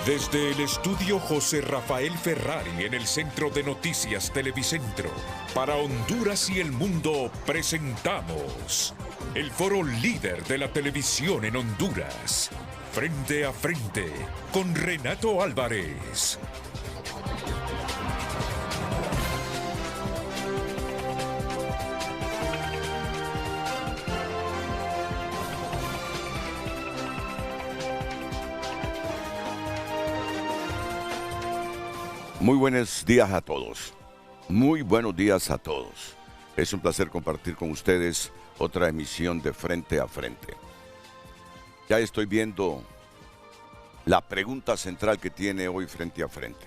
Desde el estudio José Rafael Ferrari en el Centro de Noticias Televicentro, para Honduras y el mundo presentamos el foro líder de la televisión en Honduras. Frente a frente con Renato Álvarez. Muy buenos días a todos. Muy buenos días a todos. Es un placer compartir con ustedes otra emisión de Frente a Frente. Ya estoy viendo la pregunta central que tiene hoy Frente a Frente.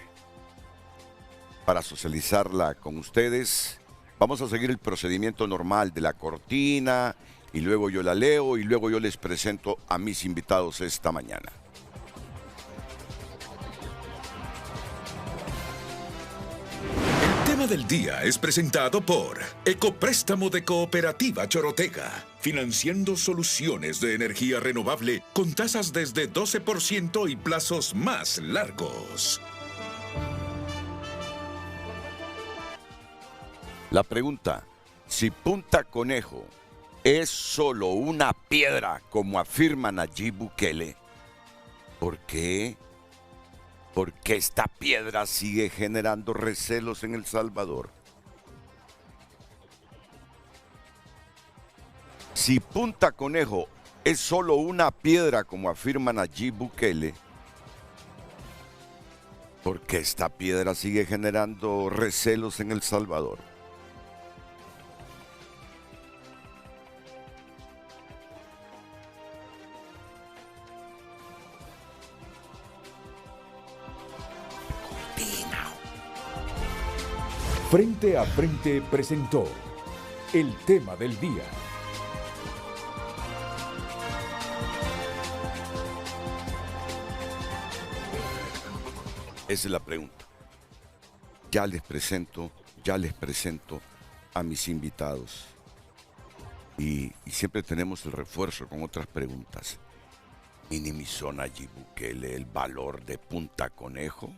Para socializarla con ustedes, vamos a seguir el procedimiento normal de la cortina y luego yo la leo y luego yo les presento a mis invitados esta mañana. El tema del día es presentado por Ecopréstamo de Cooperativa Chorotega, financiando soluciones de energía renovable con tasas desde 12% y plazos más largos. La pregunta, si Punta Conejo es solo una piedra, como afirma Nayib Bukele, ¿por qué? ¿Por qué esta piedra sigue generando recelos en El Salvador? Si Punta Conejo es solo una piedra, como afirma Nayib Bukele, ¿por qué esta piedra sigue generando recelos en El Salvador? Frente a Frente presentó el tema del día. Esa es la pregunta. Ya les presento a mis invitados. Y siempre tenemos el refuerzo con otras preguntas. ¿Minimizó Nayib Bukele el valor de Punta Conejo?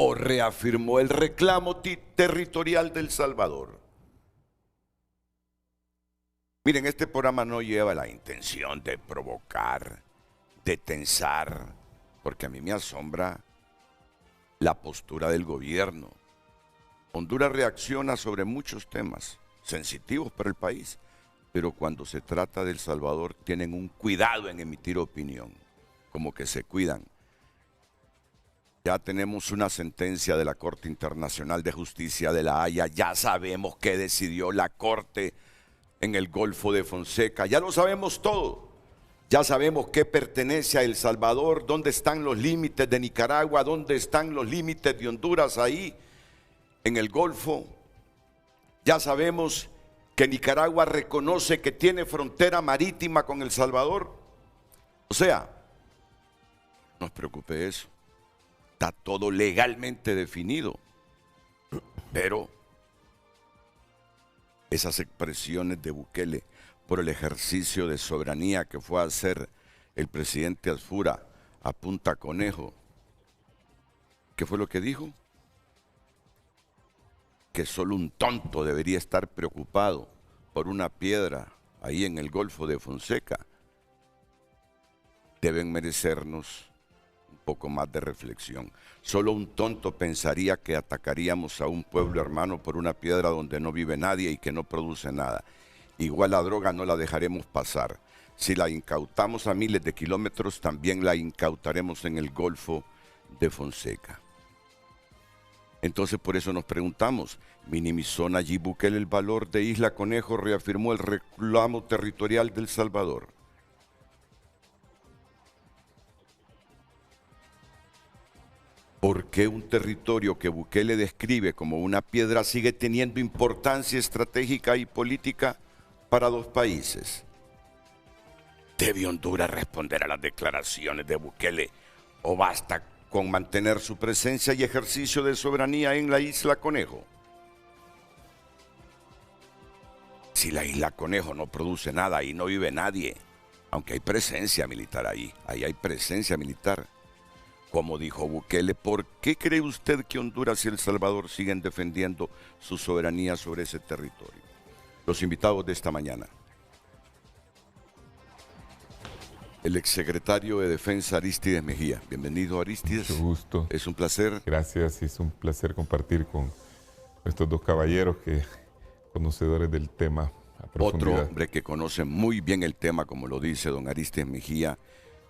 ¿O reafirmó el reclamo territorial de El Salvador? Miren, este programa no lleva la intención de provocar, de tensar, porque a mí me asombra la postura del gobierno. Honduras reacciona sobre muchos temas sensitivos para el país, pero cuando se trata de El Salvador tienen un cuidado en emitir opinión, como que se cuidan. Ya tenemos una sentencia de la Corte Internacional de Justicia de La Haya, ya sabemos qué decidió la Corte en el Golfo de Fonseca, ya lo sabemos todo. Ya sabemos qué pertenece a El Salvador, dónde están los límites de Nicaragua, dónde están los límites de Honduras ahí en el Golfo. Ya sabemos que Nicaragua reconoce que tiene frontera marítima con El Salvador. O sea, no nos preocupe eso. Está todo legalmente definido. Pero esas expresiones de Bukele por el ejercicio de soberanía que fue a hacer el presidente Asfura a Punta Conejo, ¿qué fue lo que dijo? Que solo un tonto debería estar preocupado por una piedra ahí en el Golfo de Fonseca. Deben merecernos un poco más de reflexión. Solo un tonto pensaría que atacaríamos a un pueblo hermano por una piedra donde no vive nadie y que no produce nada. Igual la droga no la dejaremos pasar. Si la incautamos a miles de kilómetros, también la incautaremos en el Golfo de Fonseca. Entonces por eso nos preguntamos, ¿minimizó Nayib Bukele el valor de Isla Conejo? ¿Reafirmó el reclamo territorial de El Salvador? ¿Por qué un territorio que Bukele describe como una piedra sigue teniendo importancia estratégica y política para dos países? ¿Debe Honduras responder a las declaraciones de Bukele o basta con mantener su presencia y ejercicio de soberanía en la Isla Conejo? Si la Isla Conejo no produce nada y no vive nadie, aunque hay presencia militar ahí hay presencia militar. Como dijo Bukele, ¿por qué cree usted que Honduras y El Salvador siguen defendiendo su soberanía sobre ese territorio? Los invitados de esta mañana. El exsecretario de Defensa Arístides Mejía. Bienvenido, Arístides. Mucho gusto. Es un placer. Gracias, y es un placer compartir con estos dos caballeros que conocedores del tema a profundidad. Otro hombre que conoce muy bien el tema, como lo dice don Arístides Mejía,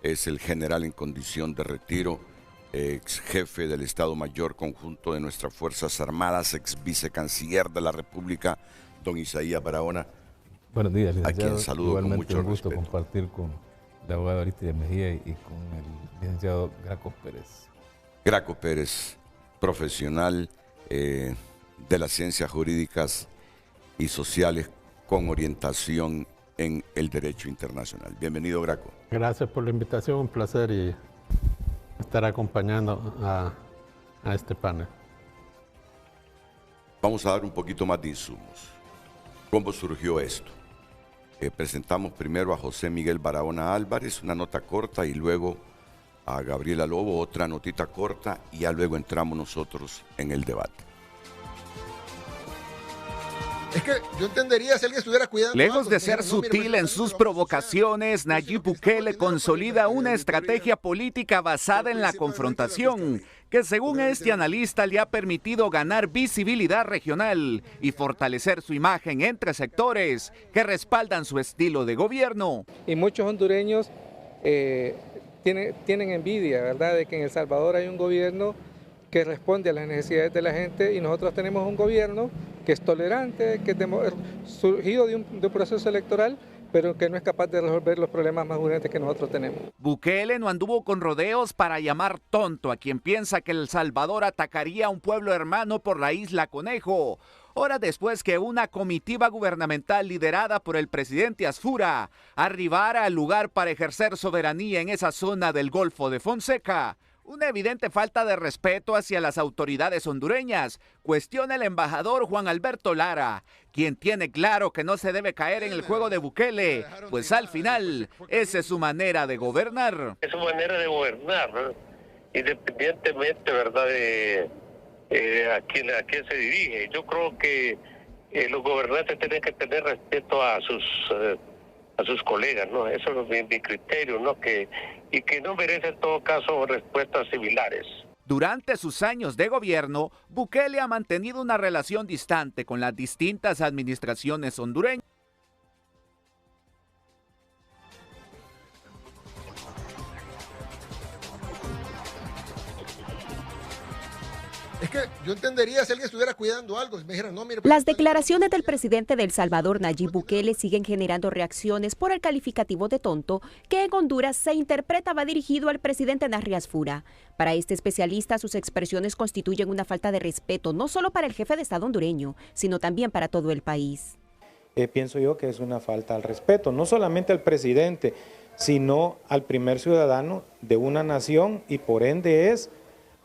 es el general en condición de retiro, ex jefe del Estado Mayor Conjunto de nuestras Fuerzas Armadas, ex vicecanciller de la República, don Isaías Barahona. Buenos días, licenciado. A quien saludo igualmente con mucho un gusto respeto. compartir con el abogado Arístides Mejía y con el licenciado Graco Pérez. Graco Pérez, profesional de las ciencias jurídicas y sociales con orientación en el derecho internacional. Bienvenido, Graco. Gracias por la invitación, un placer y estar acompañando a este panel. Vamos a dar un poquito más de insumos. ¿Cómo surgió esto? Presentamos primero a José Miguel Barahona Álvarez, una nota corta, y luego a Gabriela Lobo, otra notita corta, y ya luego entramos nosotros en el debate. Es que yo entendería si alguien estuviera cuidando. Lejos de ser sutil en sus provocaciones, Nayib Bukele consolida una estrategia política basada en la confrontación, que según este analista le ha permitido ganar visibilidad regional y fortalecer su imagen entre sectores que respaldan su estilo de gobierno. Y muchos hondureños tienen envidia, ¿verdad?, de que en El Salvador hay un gobierno que responde a las necesidades de la gente y nosotros tenemos un gobierno que es tolerante, que es surgido de un proceso electoral, pero que no es capaz de resolver los problemas más urgentes que nosotros tenemos. Bukele no anduvo con rodeos para llamar tonto a quien piensa que El Salvador atacaría a un pueblo hermano por la isla Conejo, horas después que una comitiva gubernamental liderada por el presidente Asfura arribara al lugar para ejercer soberanía en esa zona del Golfo de Fonseca. Una evidente falta de respeto hacia las autoridades hondureñas, cuestiona el embajador Juan Alberto Lara, quien tiene claro que no se debe caer en el juego de Bukele, pues al final esa es su manera de gobernar. Es su manera de gobernar, ¿no? Independientemente, ¿verdad?, de a quién se dirige. Yo creo que los gobernantes tienen que tener respeto a sus colegas, ¿no? Eso es mi criterio, ¿no? Y que no merece en todo caso respuestas similares. Durante sus años de gobierno, Bukele ha mantenido una relación distante con las distintas administraciones hondureñas. Es que yo entendería si alguien estuviera cuidando algo. Si me dijeran, no, mire, Las declaraciones del presidente de El Salvador, Nayib Bukele, siguen generando reacciones por el calificativo de tonto que en Honduras se interpreta va dirigido al presidente Narri Asfura. Para este especialista, sus expresiones constituyen una falta de respeto no solo para el jefe de Estado hondureño, sino también para todo el país. Pienso yo que es una falta al respeto, no solamente al presidente, sino al primer ciudadano de una nación y por ende es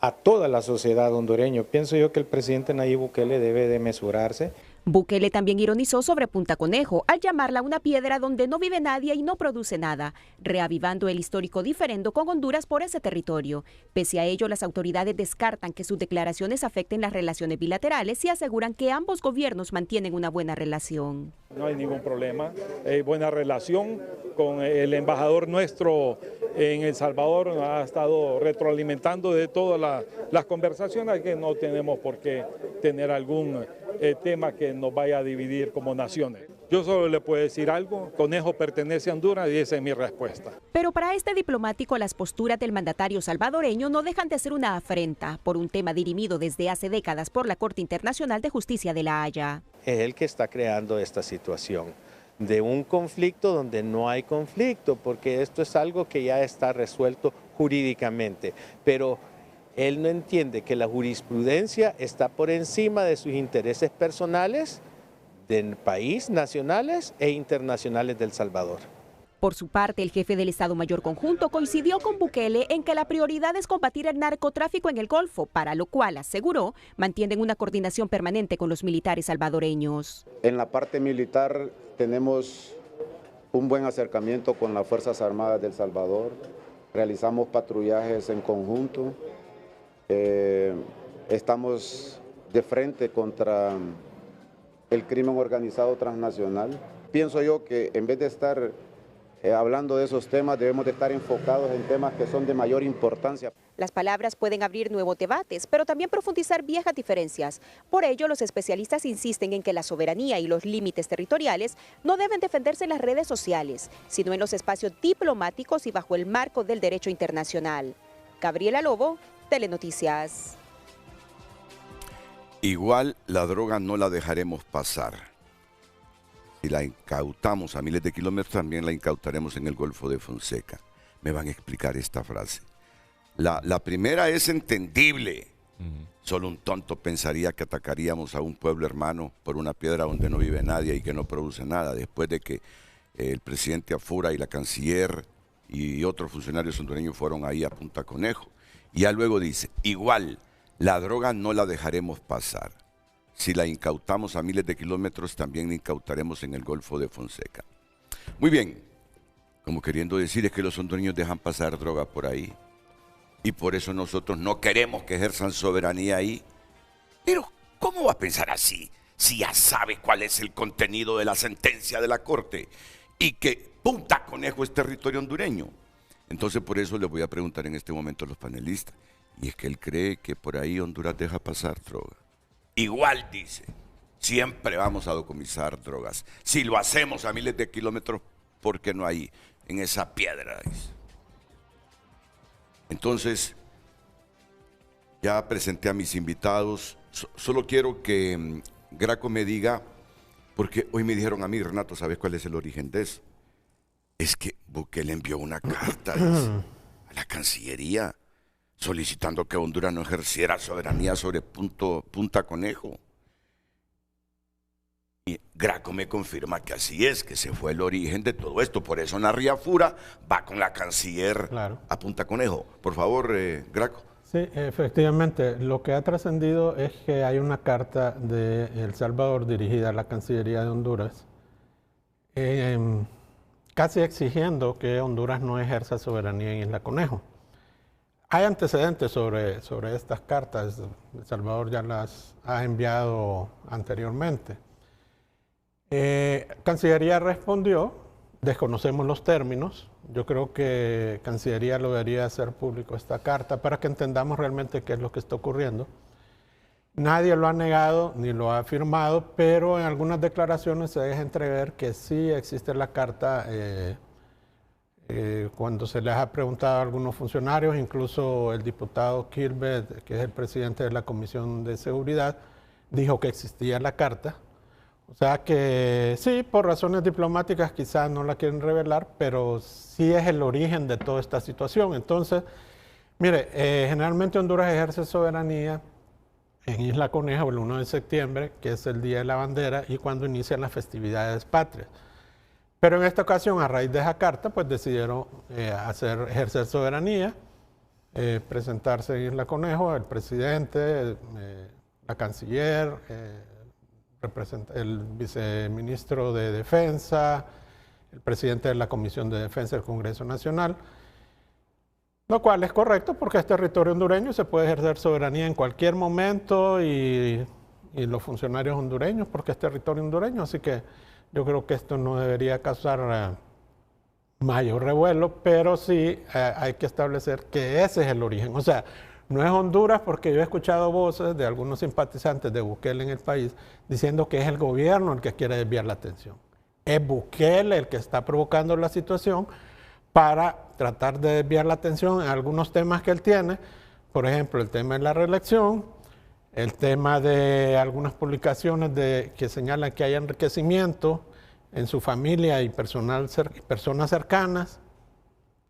a toda la sociedad hondureña. Pienso yo que el presidente Nayib Bukele debe de mesurarse. Bukele también ironizó sobre Punta Conejo al llamarla una piedra donde no vive nadie y no produce nada, reavivando el histórico diferendo con Honduras por ese territorio. Pese a ello, las autoridades descartan que sus declaraciones afecten las relaciones bilaterales y aseguran que ambos gobiernos mantienen una buena relación. No hay ningún problema, buena relación con el embajador nuestro en El Salvador, ha estado retroalimentando de todas las conversaciones, que no tenemos por qué tener algún tema que nos vaya a dividir como naciones. Yo solo le puedo decir algo, Conejo pertenece a Honduras y esa es mi respuesta. Pero para este diplomático las posturas del mandatario salvadoreño no dejan de ser una afrenta por un tema dirimido desde hace décadas por la Corte Internacional de Justicia de La Haya. Es él que está creando esta situación de un conflicto donde no hay conflicto, porque esto es algo que ya está resuelto jurídicamente, pero él no entiende que la jurisprudencia está por encima de sus intereses personales, del país, nacionales e internacionales de El Salvador. Por su parte, el jefe del Estado Mayor Conjunto coincidió con Bukele en que la prioridad es combatir el narcotráfico en el Golfo, para lo cual, aseguró, mantienen una coordinación permanente con los militares salvadoreños. En la parte militar tenemos un buen acercamiento con las Fuerzas Armadas de El Salvador. realizamos patrullajes en conjunto, estamos de frente contra el crimen organizado transnacional. Pienso yo que en vez de estar hablando de esos temas, debemos de estar enfocados en temas que son de mayor importancia. Las palabras pueden abrir nuevos debates, pero también profundizar viejas diferencias. Por ello, los especialistas insisten en que la soberanía y los límites territoriales no deben defenderse en las redes sociales, sino en los espacios diplomáticos y bajo el marco del derecho internacional. Gabriela Lobo, Telenoticias. Igual la droga no la dejaremos pasar. Si la incautamos a miles de kilómetros, también la incautaremos en el Golfo de Fonseca. Me van a explicar esta frase. La primera es entendible. Solo un tonto pensaría que atacaríamos a un pueblo hermano por una piedra donde no vive nadie y que no produce nada, después de que el presidente Afura y la canciller y otros funcionarios hondureños fueron ahí a Punta Conejo. Y ya luego dice, igual, la droga no la dejaremos pasar. Si la incautamos a miles de kilómetros, también la incautaremos en el Golfo de Fonseca. Muy bien, como queriendo decir es que los hondureños dejan pasar droga por ahí. Y por eso nosotros no queremos que ejerzan soberanía ahí. Pero, ¿cómo va a pensar así? Si ya sabe cuál es el contenido de la sentencia de la Corte y que Punta Conejo es territorio hondureño. Entonces, por eso les voy a preguntar en este momento a los panelistas. Y es que él cree que por ahí Honduras deja pasar droga. Igual dice, siempre vamos a decomisar drogas. Si lo hacemos a miles de kilómetros, ¿por qué no ahí, en esa piedra? Dice. Entonces, ya presenté a mis invitados. Solo quiero que Graco me diga, porque hoy me dijeron a mí, Renato, ¿sabes cuál es el origen de eso? Es que Bukele envió una carta a la Cancillería solicitando que Honduras no ejerciera soberanía sobre Punta Conejo. Y Graco me confirma que así es, que ese fue el origen de todo esto. Por eso Narri Afura va con la canciller a Punta Conejo. Por favor, Graco. Sí, efectivamente. Lo que ha trascendido es que hay una carta de El Salvador dirigida a la Cancillería de Honduras, casi exigiendo que Honduras no ejerza soberanía en Isla Conejo. Hay antecedentes sobre estas cartas. El Salvador ya las ha enviado anteriormente. Cancillería respondió, desconocemos los términos. Yo creo que Cancillería lo debería hacer público esta carta para que entendamos realmente qué es lo que está ocurriendo. Nadie lo ha negado ni lo ha afirmado, pero en algunas declaraciones se deja entrever que sí existe la carta. Cuando se les ha preguntado a algunos funcionarios, incluso el diputado Kilbert, que es el presidente de la Comisión de Seguridad, dijo que existía la carta. O sea que sí, por razones diplomáticas quizás no la quieren revelar, pero sí es el origen de toda esta situación. Entonces, mire, generalmente Honduras ejerce soberanía en Isla Conejo el 1 de septiembre, que es el Día de la Bandera, y cuando inician las festividades patrias. Pero en esta ocasión, a raíz de esa carta, pues decidieron ejercer soberanía, presentarse en Isla Conejo, el presidente, la canciller, el viceministro de Defensa, el presidente de la Comisión de Defensa del Congreso Nacional, lo cual es correcto porque es territorio hondureño, se puede ejercer soberanía en cualquier momento y los funcionarios hondureños porque es territorio hondureño, así que yo creo que esto no debería causar mayor revuelo, pero sí hay que establecer que ese es el origen. O sea, no es Honduras porque yo he escuchado voces de algunos simpatizantes de Bukele en el país diciendo que es el gobierno el que quiere desviar la atención. Es Bukele el que está provocando la situación para tratar de desviar la atención en algunos temas que él tiene, por ejemplo, el tema de la reelección, el tema de algunas publicaciones que señalan que hay enriquecimiento en su familia y personas cercanas,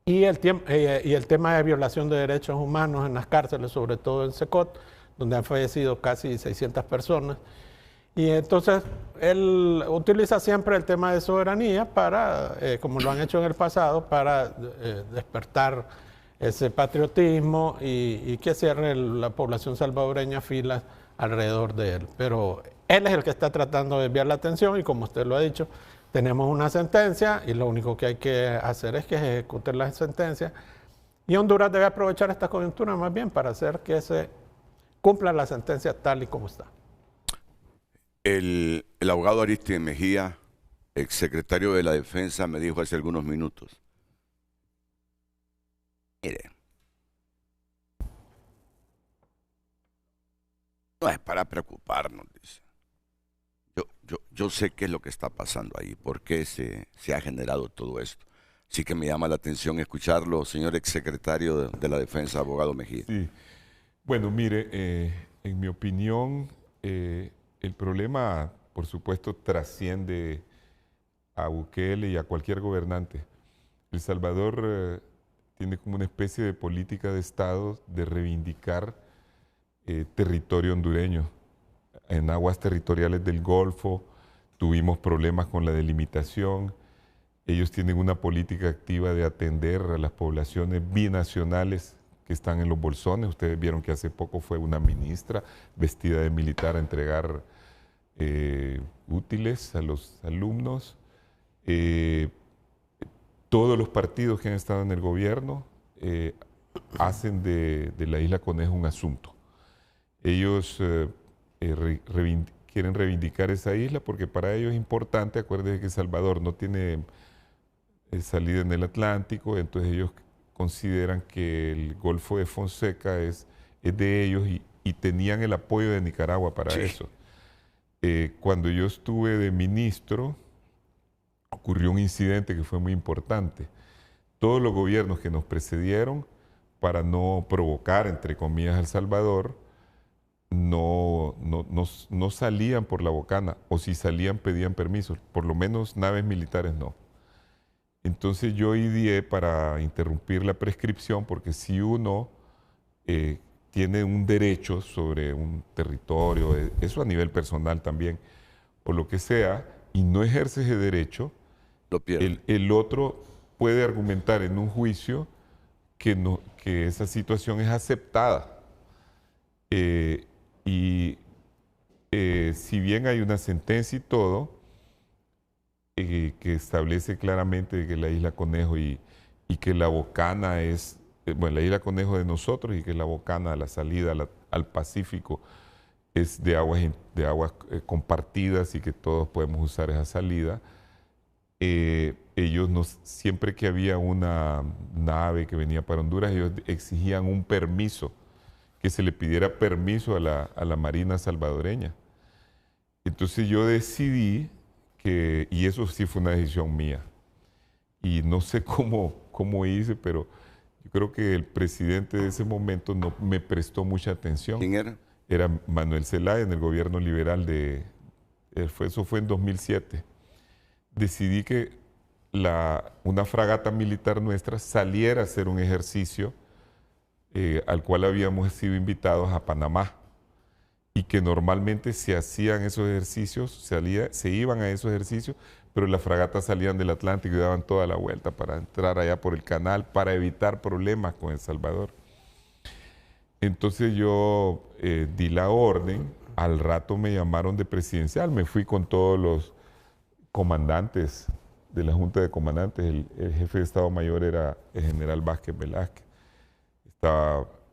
y el tema de violación de derechos humanos en las cárceles, sobre todo en Secot, donde han fallecido casi 600 personas. Y entonces él utiliza siempre el tema de soberanía para, como lo han hecho en el pasado, para despertar ese patriotismo y que cierre la población salvadoreña filas alrededor de él. Pero él es el que está tratando de desviar la atención y como usted lo ha dicho, tenemos una sentencia y lo único que hay que hacer es que ejecuten la sentencia Y Honduras debe aprovechar esta coyuntura más bien para hacer que se cumpla la sentencia tal y como está. El abogado Aristide Mejía, exsecretario de la Defensa, me dijo hace algunos minutos, mire, no es para preocuparnos, dice. Yo sé qué es lo que está pasando ahí, por qué se ha generado todo esto. Así que me llama la atención escucharlo, señor exsecretario de la Defensa, abogado Mejía. Sí. Bueno, mire, en mi opinión, el problema, por supuesto, trasciende a Bukele y a cualquier gobernante. El Salvador tiene como una especie de política de Estado de reivindicar territorio hondureño. En aguas territoriales del Golfo tuvimos problemas con la delimitación. Ellos tienen una política activa de atender a las poblaciones binacionales que están en los bolsones. Ustedes vieron que hace poco fue una ministra vestida de militar a entregar útiles a los alumnos. Todos los partidos que han estado en el gobierno hacen de la Isla Conejo un asunto. Ellos quieren reivindicar esa isla porque para ellos es importante. Acuérdense que El Salvador no tiene salida en el Atlántico, entonces ellos consideran que el Golfo de Fonseca es de ellos y tenían el apoyo de Nicaragua para eso. Cuando yo estuve de ministro, ocurrió un incidente que fue muy importante. Todos los gobiernos que nos precedieron, para no provocar, entre comillas, a El Salvador, no salían por la bocana, o si salían pedían permiso, por lo menos naves militares no. Entonces yo ideé para interrumpir la prescripción, porque si uno tiene un derecho sobre un territorio, eso a nivel personal también, o lo que sea, y no ejerce ese derecho, el otro puede argumentar en un juicio que esa situación es aceptada. Si bien hay una sentencia y todo, que establece claramente que la Isla Conejo y que la bocana es, bueno, la Isla Conejo de nosotros y que la bocana, la salida al Pacífico, es de aguas compartidas y que todos podemos usar esa salida. Ellos siempre que había una nave que venía para Honduras, ellos exigían un permiso, que se le pidiera permiso a la Marina salvadoreña. Entonces yo decidí y eso sí fue una decisión mía, y no sé cómo hice, pero yo creo que el presidente de ese momento no me prestó mucha atención. ¿Quién era? Era Manuel Zelaya, en el gobierno liberal eso fue en 2007. Decidí que una fragata militar nuestra saliera a hacer un ejercicio al cual habíamos sido invitados a Panamá, y que normalmente se hacían esos ejercicios, se iban a esos ejercicios, pero las fragatas salían del Atlántico y daban toda la vuelta para entrar allá por el canal, para evitar problemas con El Salvador. Entonces yo di la orden, al rato me llamaron de presidencial, me fui con todos los comandantes de la Junta de Comandantes. El jefe de Estado Mayor era el general Vázquez Velázquez.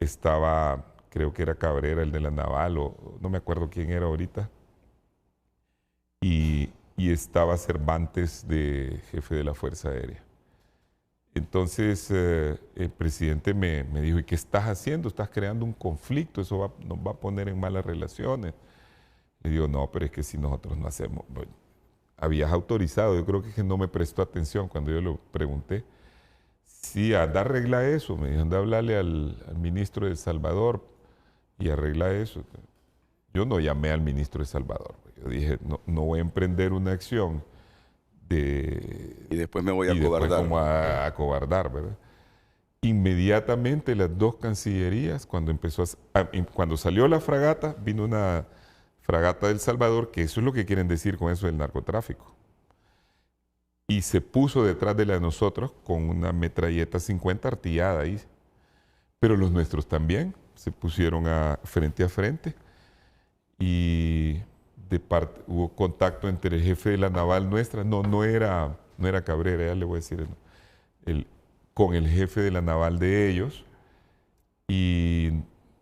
Estaba creo que era Cabrera, el de la Naval, o no me acuerdo quién era ahorita. Y estaba Cervantes, de jefe de la Fuerza Aérea. Entonces el presidente me dijo, ¿y qué estás haciendo? Estás creando un conflicto, eso nos va a poner en malas relaciones. Le digo, no, pero es que si nosotros no hacemos... Bueno, habías autorizado, yo creo que no me prestó atención cuando yo le pregunté. Sí, anda, arregla eso. Me dijo, anda a hablarle al ministro de El Salvador y arregla eso. Yo no llamé al ministro de El Salvador. Yo dije, no voy a emprender una acción y después me voy a acobardar. Después como a acobardar, ¿verdad? Inmediatamente las dos cancillerías, cuando salió la fragata, vino una fragata de El Salvador, que eso es lo que quieren decir con eso del narcotráfico. Y se puso detrás de la de nosotros con una metralleta 50 artillada ahí. Pero los nuestros también se pusieron frente a frente, y hubo contacto entre el jefe de la naval nuestra, no era Cabrera, ya le voy a decir, con el jefe de la naval de ellos, y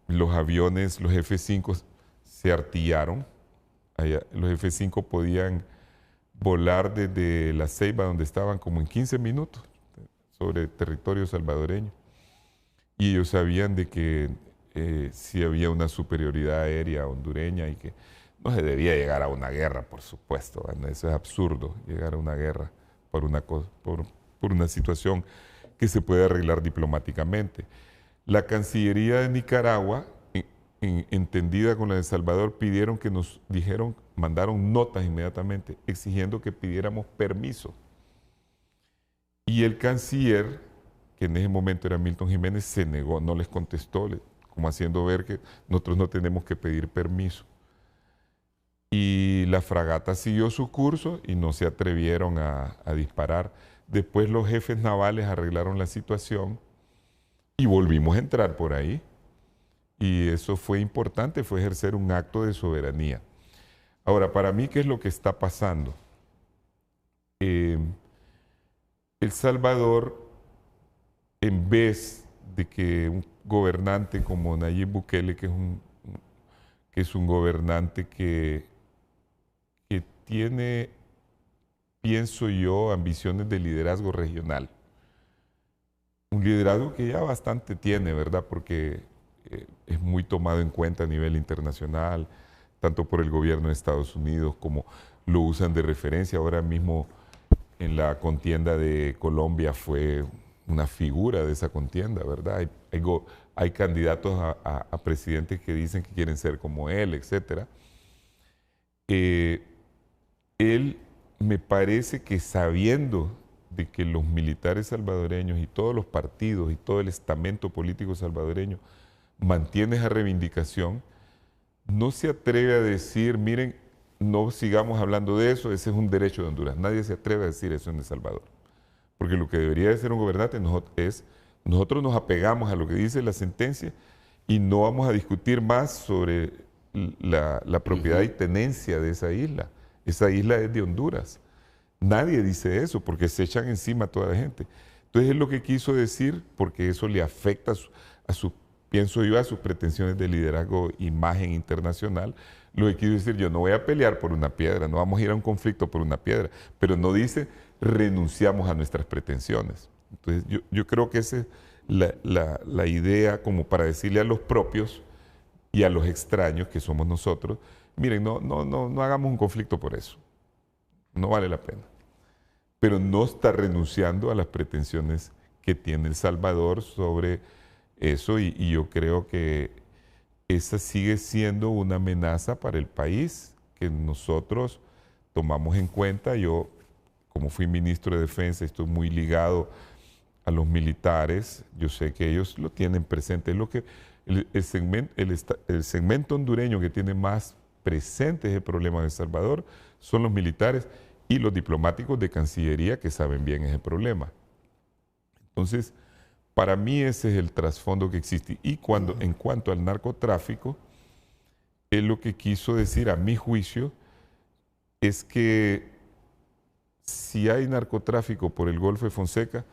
los aviones, los F-5 se artillaron. Los F-5 podían volar desde La Ceiba, donde estaban, como en 15 minutos sobre territorio salvadoreño. Y ellos sabían de que sí había una superioridad aérea hondureña y que no se debía llegar a una guerra, por supuesto. ¿Verdad? Eso es absurdo, llegar a una guerra por una situación que se puede arreglar diplomáticamente. La Cancillería de Nicaragua, entendida con la de El Salvador, pidieron que nos dijeron, mandaron notas inmediatamente exigiendo que pidiéramos permiso. Y el canciller, que en ese momento era Milton Jiménez, se negó, no les contestó, como haciendo ver que nosotros no tenemos que pedir permiso. Y la fragata siguió su curso y no se atrevieron a disparar. Después los jefes navales arreglaron la situación y volvimos a entrar por ahí. Y eso fue importante, fue ejercer un acto de soberanía. Ahora, para mí, ¿qué es lo que está pasando? El Salvador, en vez de que un gobernante como Nayib Bukele, que es un gobernante que tiene, pienso yo, ambiciones de liderazgo regional. Un liderazgo que ya bastante tiene, ¿verdad? Porque es muy tomado en cuenta a nivel internacional, tanto por el gobierno de Estados Unidos como lo usan de referencia. Ahora mismo en la contienda de Colombia fue una figura de esa contienda, ¿verdad? Hay candidatos a presidentes que dicen que quieren ser como él, etc. Él me parece que, sabiendo de que los militares salvadoreños y todos los partidos y todo el estamento político salvadoreño mantiene esa reivindicación, no se atreve a decir, miren, no sigamos hablando de eso, ese es un derecho de Honduras. Nadie se atreve a decir eso en El Salvador. Porque lo que debería de ser un gobernante es, nosotros nos apegamos a lo que dice la sentencia y no vamos a discutir más sobre la propiedad y tenencia de esa isla. Esa isla es de Honduras. Nadie dice eso porque se echan encima a toda la gente. Entonces es lo que quiso decir, porque eso le afecta pienso yo, a sus pretensiones de liderazgo, imagen internacional. Lo que quiso decir, yo no voy a pelear por una piedra, no vamos a ir a un conflicto por una piedra, pero no dice renunciamos a nuestras pretensiones. Entonces yo creo que esa es la idea, como para decirle a los propios y a los extraños que somos nosotros, miren, no hagamos un conflicto por eso, no vale la pena. Pero no está renunciando a las pretensiones que tiene El Salvador sobre eso, y yo creo que esa sigue siendo una amenaza para el país que nosotros tomamos en cuenta. Yo, como fui ministro de Defensa, estoy muy ligado a los militares, yo sé que ellos lo tienen presente. Es lo que el segmento hondureño que tiene más presente ese problema en El Salvador son los militares y los diplomáticos de Cancillería que saben bien ese problema. Entonces, para mí ese es el trasfondo que existe. Y en cuanto al narcotráfico, él lo que quiso decir, a mi juicio, es que si hay narcotráfico por el Golfo de Fonseca,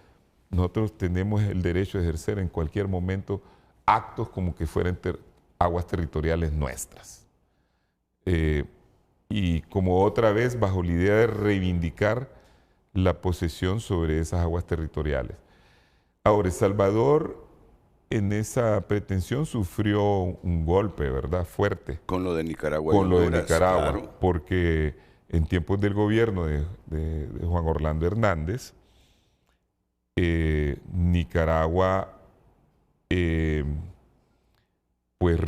nosotros tenemos el derecho de ejercer en cualquier momento actos como que fueran aguas territoriales nuestras. Y como otra vez bajo la idea de reivindicar la posesión sobre esas aguas territoriales. Ahora, El Salvador en esa pretensión sufrió un golpe, ¿verdad? Fuerte. Con lo de Nicaragua. Con lo de Nicaragua, claro. Porque en tiempos del gobierno de Juan Orlando Hernández, Nicaragua pues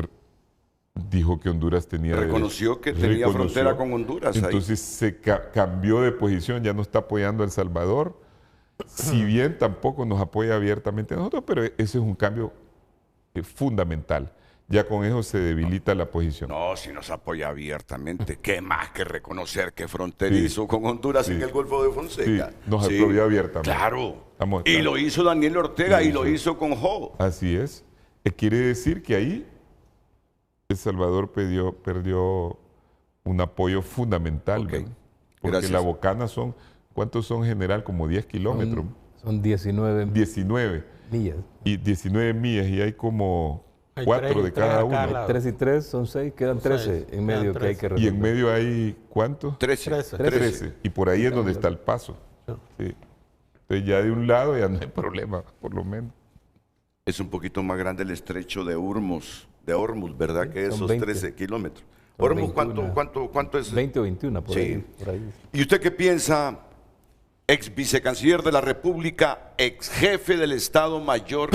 dijo que Honduras tenía... Reconoció que tenía frontera con Honduras. Entonces se cambió de posición, ya no está apoyando a El Salvador, si bien tampoco nos apoya abiertamente a nosotros, pero ese es un cambio fundamental. Ya con eso se debilita la posición. No, si nos apoya abiertamente, ¿qué más que reconocer que fronterizo con Honduras en el Golfo de Fonseca? Sí, nos apoya abiertamente. Claro. Y lo hizo Daniel Ortega y lo hizo con Jo. Así es. Quiere decir que ahí El Salvador perdió un apoyo fundamental. Okay. Porque La Bocana son, ¿cuántos son en general? Como 10 kilómetros. Son 19 millas. Y 19 millas y hay como 4 de cada uno. 3 y 3 son 6, quedan 13 en medio que hay que resolver. ¿Y en medio hay cuánto? 13. Y por ahí es donde está el paso. Sí. Entonces ya de un lado ya no hay problema, por lo menos. Es un poquito más grande el estrecho de Hormuz, ¿verdad? Sí, que esos 20, 13 kilómetros. Hormuz, ¿cuánto es? 20 o 21, por ahí. ¿Y usted qué piensa, ex vicecanciller de la República, ex jefe del Estado Mayor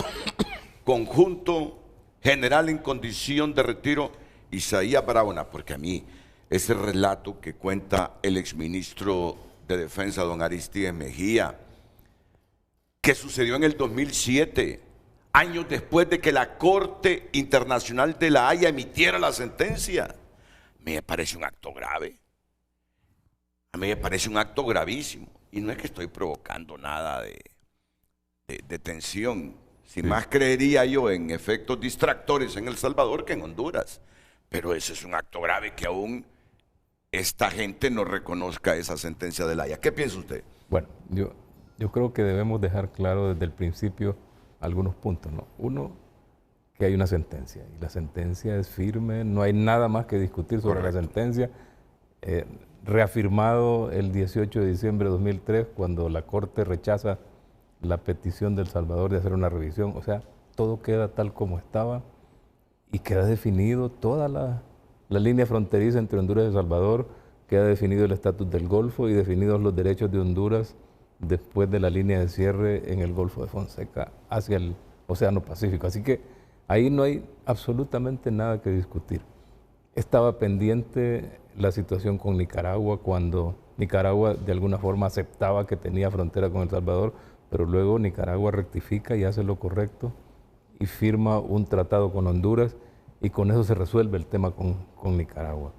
Conjunto, general en condición de retiro, Isaías Barahona? Porque a mí ese relato que cuenta el exministro de Defensa, don Aristides Mejía, que sucedió en el 2007, años después de que la Corte Internacional de la Haya emitiera la sentencia, me parece un acto grave. A mí me parece un acto gravísimo. Y no es que estoy provocando nada de tensión. Si más creería yo en efectos distractores en El Salvador que en Honduras. Pero ese es un acto grave, que aún esta gente no reconozca esa sentencia de la Haya. ¿Qué piensa usted? Bueno, yo creo que debemos dejar claro desde el principio algunos puntos, ¿no? Uno, que hay una sentencia, y la sentencia es firme, no hay nada más que discutir sobre la sentencia, reafirmado el 18 de diciembre de 2003, cuando la Corte rechaza la petición de El Salvador de hacer una revisión. O sea, todo queda tal como estaba y queda definido toda la línea fronteriza entre Honduras y El Salvador, queda definido el estatus del Golfo y definidos los derechos de Honduras después de la línea de cierre en el Golfo de Fonseca hacia el Océano Pacífico. Así que ahí no hay absolutamente nada que discutir. Estaba pendiente la situación con Nicaragua, cuando Nicaragua de alguna forma aceptaba que tenía frontera con El Salvador, pero luego Nicaragua rectifica y hace lo correcto y firma un tratado con Honduras, y con eso se resuelve el tema con Nicaragua.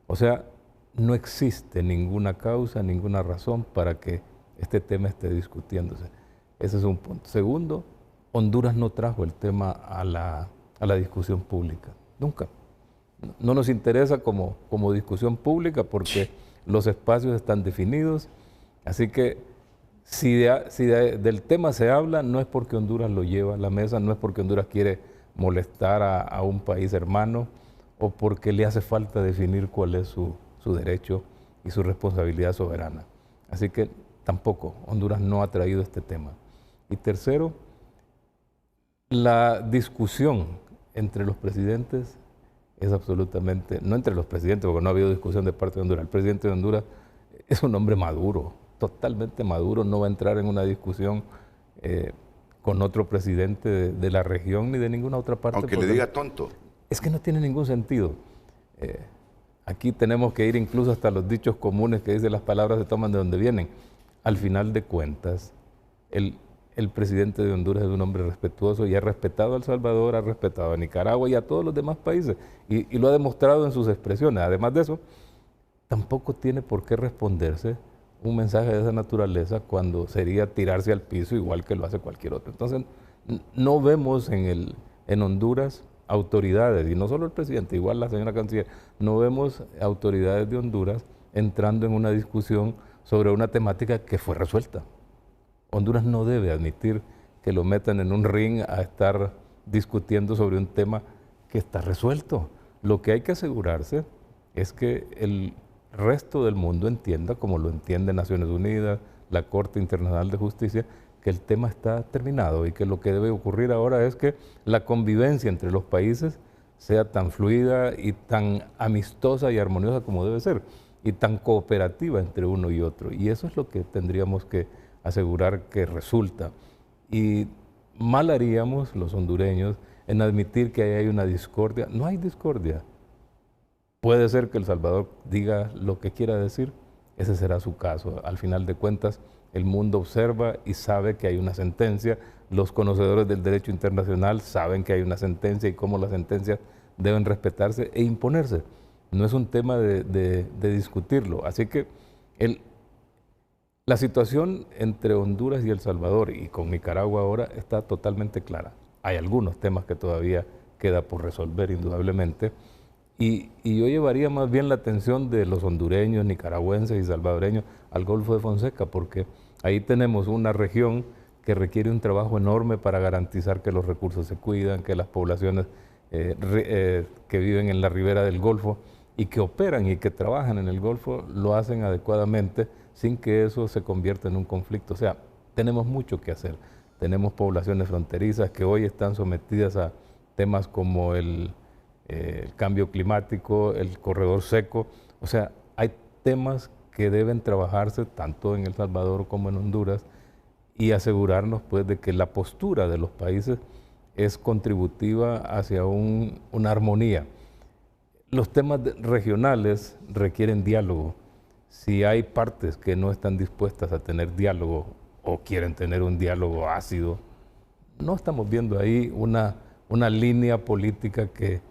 O sea, no existe ninguna causa, ninguna razón para que este tema esté discutiéndose. Ese es un punto. Segundo, Honduras no trajo el tema a la discusión pública, nunca. No nos interesa como discusión pública porque los espacios están definidos, así que si del tema se habla, no es porque Honduras lo lleva a la mesa, no es porque Honduras quiere molestar a un país hermano o porque le hace falta definir cuál es su derecho y su responsabilidad soberana. Así que tampoco, Honduras no ha traído este tema. Y tercero, la discusión entre los presidentes es absolutamente, no entre los presidentes, porque no ha habido discusión de parte de Honduras. El presidente de Honduras es un hombre maduro, totalmente maduro, no va a entrar en una discusión con otro presidente de la región ni de ninguna otra parte. Aunque le diga tonto. Es que no tiene ningún sentido. Aquí tenemos que ir incluso hasta los dichos comunes que dicen las palabras se toman de donde vienen. Al final de cuentas, el presidente de Honduras es un hombre respetuoso y ha respetado a El Salvador, ha respetado a Nicaragua y a todos los demás países y lo ha demostrado en sus expresiones. Además de eso, tampoco tiene por qué responderse un mensaje de esa naturaleza cuando sería tirarse al piso igual que lo hace cualquier otro. Entonces, no vemos en Honduras autoridades, y no solo el presidente, igual la señora canciller, no vemos autoridades de Honduras entrando en una discusión sobre una temática que fue resuelta. Honduras no debe admitir que lo metan en un ring a estar discutiendo sobre un tema que está resuelto. Lo que hay que asegurarse es que el resto del mundo entienda, como lo entiende Naciones Unidas, la Corte Internacional de Justicia, que el tema está terminado y que lo que debe ocurrir ahora es que la convivencia entre los países sea tan fluida y tan amistosa y armoniosa como debe ser, y tan cooperativa entre uno y otro. Y eso es lo que tendríamos que asegurar que resulta. Y mal haríamos los hondureños en admitir que ahí hay una discordia. No hay discordia. Puede ser que El Salvador diga lo que quiera decir, ese será su caso. Al final de cuentas, el mundo observa y sabe que hay una sentencia. Los conocedores del derecho internacional saben que hay una sentencia y cómo las sentencias deben respetarse e imponerse. No es un tema de discutirlo. Así que la situación entre Honduras y El Salvador y con Nicaragua ahora está totalmente clara. Hay algunos temas que todavía queda por resolver indudablemente. Y yo llevaría más bien la atención de los hondureños, nicaragüenses y salvadoreños al Golfo de Fonseca, porque ahí tenemos una región que requiere un trabajo enorme para garantizar que los recursos se cuidan, que las poblaciones que viven en la ribera del Golfo y que operan y que trabajan en el Golfo lo hacen adecuadamente sin que eso se convierta en un conflicto. O sea, tenemos mucho que hacer. Tenemos poblaciones fronterizas que hoy están sometidas a temas como el cambio climático, el corredor seco. O sea, hay temas que deben trabajarse tanto en El Salvador como en Honduras y asegurarnos pues de que la postura de los países es contributiva hacia una armonía. Los temas regionales requieren diálogo. Si hay partes que no están dispuestas a tener diálogo o quieren tener un diálogo ácido, no estamos viendo ahí una línea política que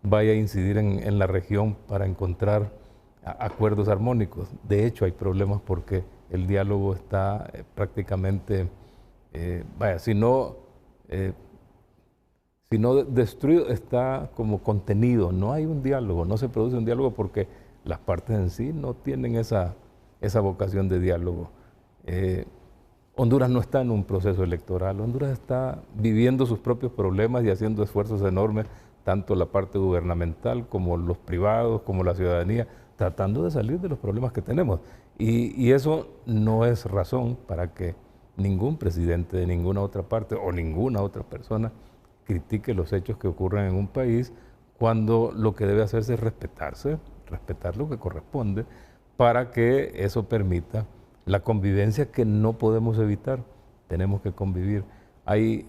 vaya a incidir en la región para encontrar acuerdos armónicos. De hecho, hay problemas porque el diálogo está prácticamente, si no destruido, está como contenido. No hay un diálogo, no se produce un diálogo porque las partes en sí no tienen esa vocación de diálogo. Honduras no está en un proceso electoral, Honduras está viviendo sus propios problemas y haciendo esfuerzos enormes, tanto la parte gubernamental como los privados, como la ciudadanía, tratando de salir de los problemas que tenemos. Y eso no es razón para que ningún presidente de ninguna otra parte o ninguna otra persona critique los hechos que ocurren en un país, cuando lo que debe hacerse es respetar lo que corresponde para que eso permita la convivencia que no podemos evitar. Tenemos que convivir. Hay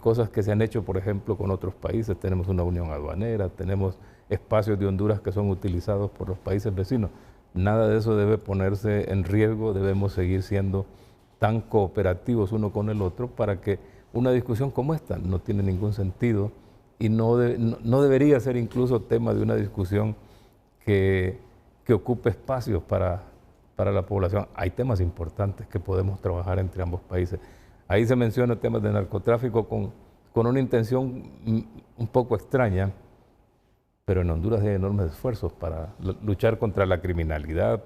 cosas que se han hecho, por ejemplo, con otros países. Tenemos una unión aduanera, tenemos espacios de Honduras que son utilizados por los países vecinos. Nada de eso debe ponerse en riesgo. Debemos seguir siendo tan cooperativos uno con el otro para que una discusión como esta no tiene ningún sentido y no debería ser incluso tema de una discusión que ocupe espacios para la población. Hay temas importantes que podemos trabajar entre ambos países. Ahí se menciona temas de narcotráfico con una intención un poco extraña, pero en Honduras hay enormes esfuerzos para luchar contra la criminalidad.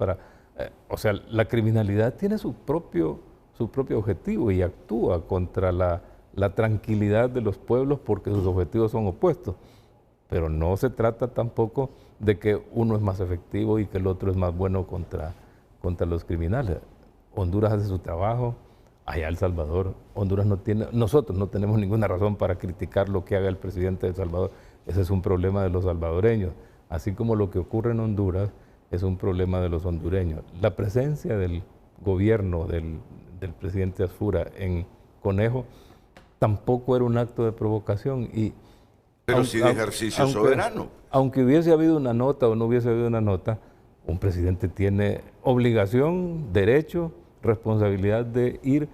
O sea, la criminalidad tiene su propio objetivo y actúa contra la tranquilidad de los pueblos porque sus objetivos son opuestos. Pero no se trata tampoco de que uno es más efectivo y que el otro es más bueno contra los criminales. Honduras hace su trabajo, allá El Salvador. Nosotros no tenemos ninguna razón para criticar lo que haga el presidente de El Salvador. Ese es un problema de los salvadoreños. Así como lo que ocurre en Honduras es un problema de los hondureños. La presencia del gobierno del presidente Asfura en Conejo tampoco era un acto de provocación. Pero sí de ejercicio soberano. Aunque hubiese habido una nota o no hubiese habido una nota, un presidente tiene obligación, derecho, responsabilidad de ir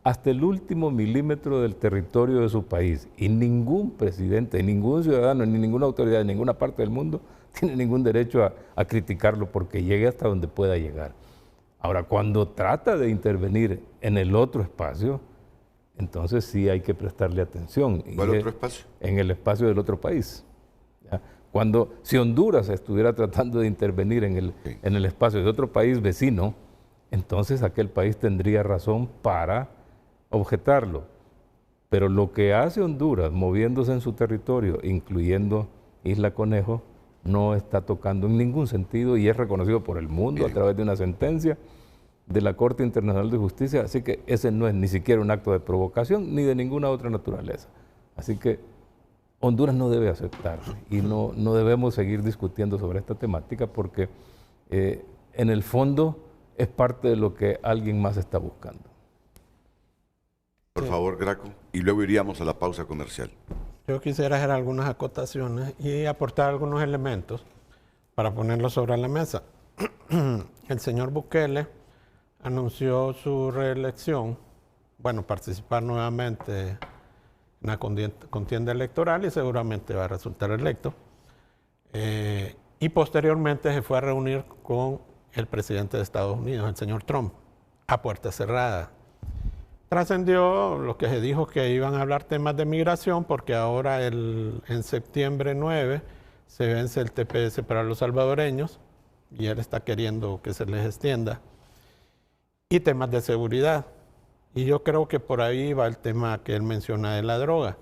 hasta el último milímetro del territorio de su país. Y ningún presidente, ningún ciudadano, ni ninguna autoridad de ninguna parte del mundo tiene ningún derecho a criticarlo porque llegue hasta donde pueda llegar. Ahora, cuando trata de intervenir en el otro espacio, entonces sí hay que prestarle atención. ¿Cuál otro espacio? En el espacio del otro país. ¿Ya? Si Honduras estuviera tratando de intervenir en el espacio de otro país vecino, entonces aquel país tendría razón para objetarlo. Pero lo que hace Honduras moviéndose en su territorio, incluyendo Isla Conejo, no está tocando en ningún sentido y es reconocido por el mundo a través de una sentencia de la Corte Internacional de Justicia. Así que ese no es ni siquiera un acto de provocación ni de ninguna otra naturaleza. Así que Honduras no debe aceptar y no debemos seguir discutiendo sobre esta temática porque en el fondo es parte de lo que alguien más está buscando. Por favor, Graco, y luego iríamos a la pausa comercial. Yo quisiera hacer algunas acotaciones y aportar algunos elementos para ponerlos sobre la mesa. El señor Bukele anunció su reelección, participar nuevamente en la contienda electoral y seguramente va a resultar electo. Y posteriormente se fue a reunir con el presidente de Estados Unidos, el señor Trump, a puerta cerrada. Trascendió lo que se dijo que iban a hablar temas de migración porque ahora en septiembre 9 se vence el TPS para los salvadoreños y él está queriendo que se les extienda. Y temas de seguridad. Y yo creo que por ahí va el tema que él menciona de la droga.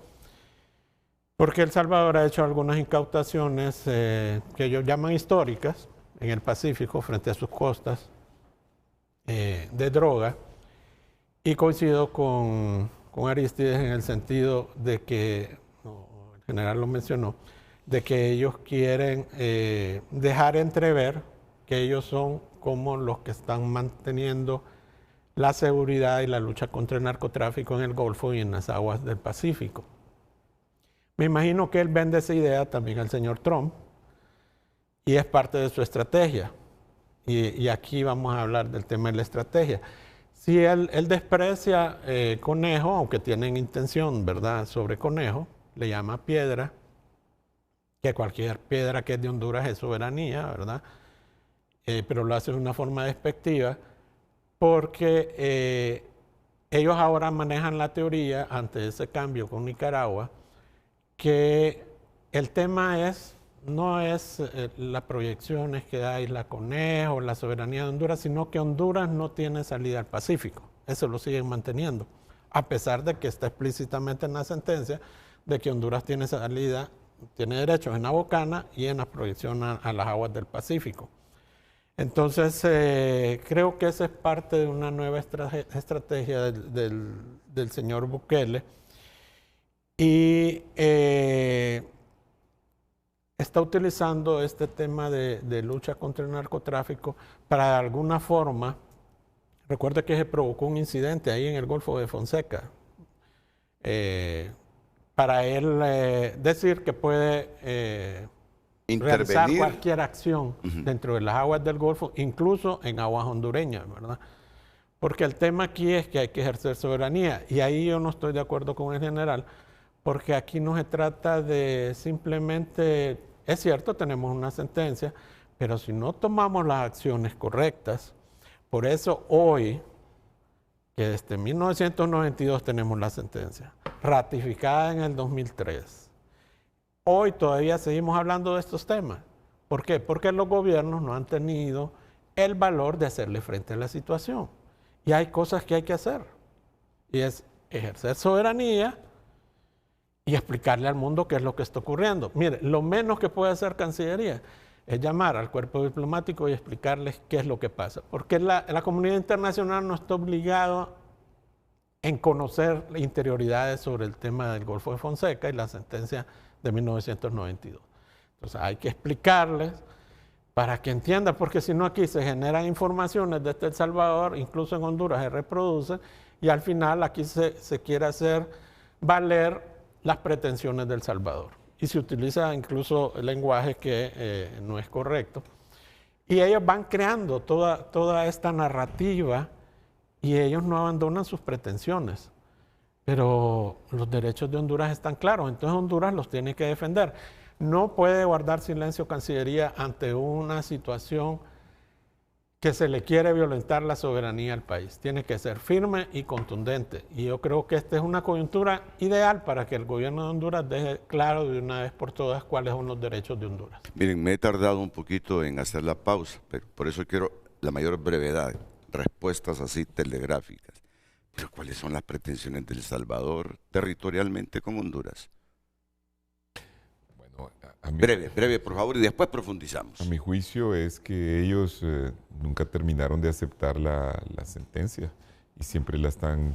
Porque El Salvador ha hecho algunas incautaciones que ellos llaman históricas en el Pacífico frente a sus costas de droga. Y coincido con Aristides en el sentido de que, el general lo mencionó, de que ellos quieren dejar entrever que ellos son como los que están manteniendo la seguridad y la lucha contra el narcotráfico en el Golfo y en las aguas del Pacífico. Me imagino que él vende esa idea también al señor Trump y es parte de su estrategia. Y aquí vamos a hablar del tema de la estrategia. Si él desprecia Conejo, aunque tienen intención, ¿verdad?, sobre Conejo, le llama piedra, que cualquier piedra que es de Honduras es soberanía, ¿verdad? Pero lo hace de una forma despectiva, porque ellos ahora manejan la teoría, ante ese cambio con Nicaragua, que el tema no es las proyecciones que da Isla Conejo, la soberanía de Honduras, sino que Honduras no tiene salida al Pacífico. Eso lo siguen manteniendo, a pesar de que está explícitamente en la sentencia de que Honduras tiene salida, tiene derechos en la Bocana y en la proyección a las aguas del Pacífico. Entonces, creo que esa es parte de una nueva estrategia del señor Bukele. Y está utilizando este tema de lucha contra el narcotráfico para de alguna forma, recuerde que se provocó un incidente ahí en el Golfo de Fonseca, para él decir que puede realizar cualquier acción dentro de las aguas del Golfo, incluso en aguas hondureñas, ¿verdad? Porque el tema aquí es que hay que ejercer soberanía, y ahí yo no estoy de acuerdo con el general, porque aquí no se trata de simplemente, es cierto, tenemos una sentencia, pero si no tomamos las acciones correctas, por eso hoy, que desde 1992 tenemos la sentencia, ratificada en el 2003, hoy todavía seguimos hablando de estos temas. ¿Por qué? Porque los gobiernos no han tenido el valor de hacerle frente a la situación. Y hay cosas que hay que hacer, y es ejercer soberanía, y explicarle al mundo qué es lo que está ocurriendo. Mire, lo menos que puede hacer Cancillería es llamar al cuerpo diplomático y explicarles qué es lo que pasa. Porque la comunidad internacional no está obligada en conocer interioridades sobre el tema del Golfo de Fonseca y la sentencia de 1992. Entonces hay que explicarles para que entiendan, porque si no aquí se generan informaciones desde El Salvador, incluso en Honduras se reproducen, y al final aquí se quiere hacer valer las pretensiones del Salvador. Y se utiliza incluso el lenguaje que no es correcto. Y ellos van creando toda esta narrativa y ellos no abandonan sus pretensiones. Pero los derechos de Honduras están claros, entonces Honduras los tiene que defender. No puede guardar silencio Cancillería ante una situación que se le quiere violentar la soberanía al país. Tiene que ser firme y contundente. Y yo creo que esta es una coyuntura ideal para que el gobierno de Honduras deje claro de una vez por todas cuáles son los derechos de Honduras. Miren, me he tardado un poquito en hacer la pausa, pero por eso quiero la mayor brevedad, respuestas así telegráficas. Pero ¿cuáles son las pretensiones de El Salvador territorialmente con Honduras? Breve, por favor, y después profundizamos. A mi juicio es que ellos nunca terminaron de aceptar la sentencia y siempre la están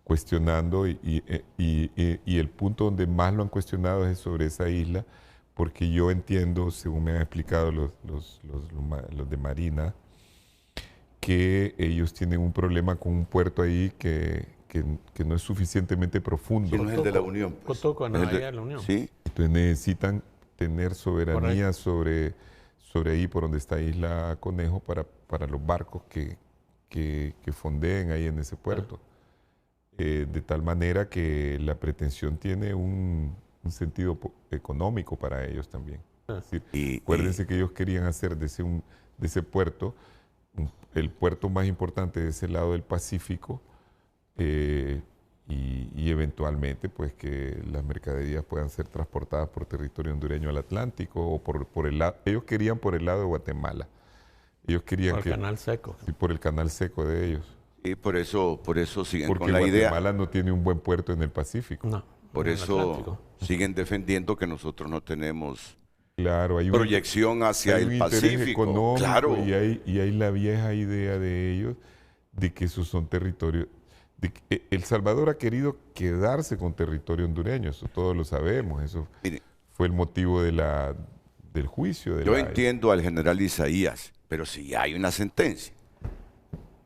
cuestionando y el punto donde más lo han cuestionado es sobre esa isla, porque yo entiendo, según me han explicado los de Marina, que ellos tienen un problema con un puerto ahí que no es suficientemente profundo. No es el de la Unión. Pues. Cotoco, no, es de la Unión. Sí. Entonces necesitan tener soberanía sobre ahí por donde está Isla Conejo para los barcos que fondeen ahí en ese puerto. De tal manera que la pretensión tiene un sentido económico para ellos también. Es decir, acuérdense que ellos querían hacer de ese puerto el puerto más importante de ese lado del Pacífico y eventualmente pues que las mercaderías puedan ser transportadas por territorio hondureño al Atlántico o por el lado, ellos querían por el lado de Guatemala. Ellos querían por el canal seco. Sí, por el canal seco de ellos. Y por eso siguen Porque con la idea. Guatemala no tiene un buen puerto en el Pacífico. No. Por en el eso Atlántico. siguen defendiendo que nosotros no tenemos Claro, hay proyección hacia hay un el interés Pacífico. económico Claro. y hay la vieja idea de ellos de que esos son territorios. El Salvador ha querido quedarse con territorio hondureño, eso todos lo sabemos. Eso Mire, fue el motivo del juicio. yo entiendo al general Isaías, pero si hay una sentencia,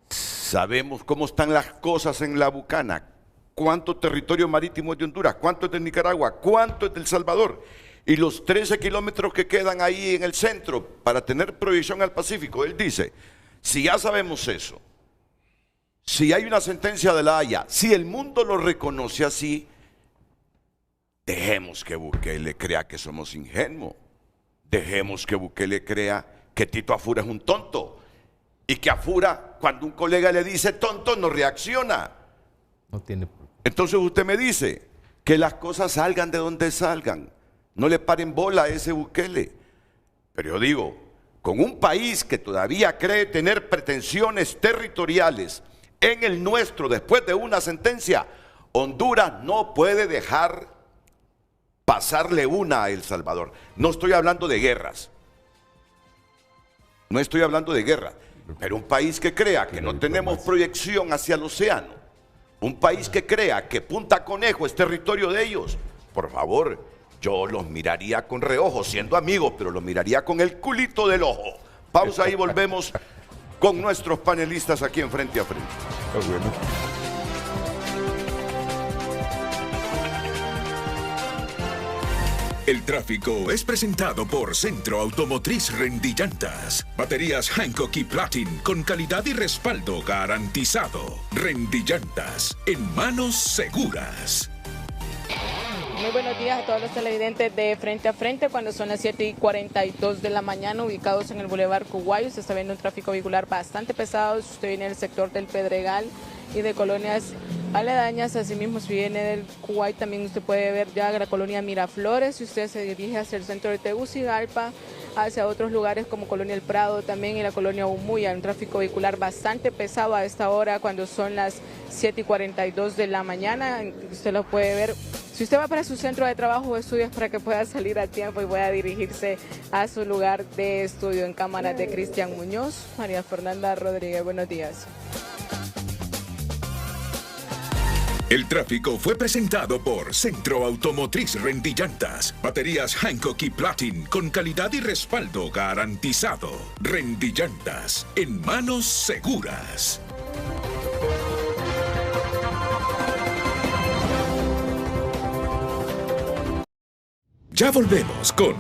sabemos cómo están las cosas en la Bucana, cuánto territorio marítimo es de Honduras, cuánto es de Nicaragua, cuánto es del Salvador, y los 13 kilómetros que quedan ahí en el centro para tener proyección al Pacífico. Él dice, si ya sabemos eso, si hay una sentencia de La Haya, si el mundo lo reconoce así, dejemos que Bukele crea que somos ingenuos. Dejemos que Bukele crea que Tito Afura es un tonto. Y que Afura, cuando un colega le dice tonto, no reacciona. No tiene. Entonces usted me dice que las cosas salgan de donde salgan. No le paren bola a ese Bukele. Pero yo digo, con un país que todavía cree tener pretensiones territoriales en el nuestro después de una sentencia, Honduras no puede dejar pasarle una a El Salvador. No estoy hablando de guerras. No estoy hablando de guerra. Pero un país que crea que no tenemos proyección hacia el océano, un país que crea que Punta Conejo es territorio de ellos, por favor, yo los miraría con reojo, siendo amigos, pero los miraría con el culito del ojo. Pausa y volvemos con nuestros panelistas aquí en Frente a Frente. El tráfico es presentado por Centro Automotriz Rendillantas. Baterías Hankook y Platin con calidad y respaldo garantizado. Rendillantas, en manos seguras. Muy buenos días a todos los televidentes de Frente a Frente, cuando son las 7:42 de la mañana, ubicados en el Boulevard Cuguayo. Se está viendo un tráfico vehicular bastante pesado. Si usted viene del sector del Pedregal y de colonias aledañas, asimismo si viene del Kuwait, también usted puede ver ya la colonia Miraflores. Si usted se dirige hacia el centro de Tegucigalpa, hacia otros lugares como Colonia El Prado también y la colonia Umuya, un tráfico vehicular bastante pesado a esta hora cuando son las 7:42 de la mañana. Usted lo puede ver. Si usted va para su centro de trabajo o estudios, para que pueda salir a tiempo y pueda dirigirse a su lugar de estudio. En cámaras de Cristian Muñoz, María Fernanda Rodríguez, buenos días. El tráfico fue presentado por Centro Automotriz Rendillantas. Baterías Hankook y Platin con calidad y respaldo garantizado. Rendillantas, en manos seguras. Ya volvemos con...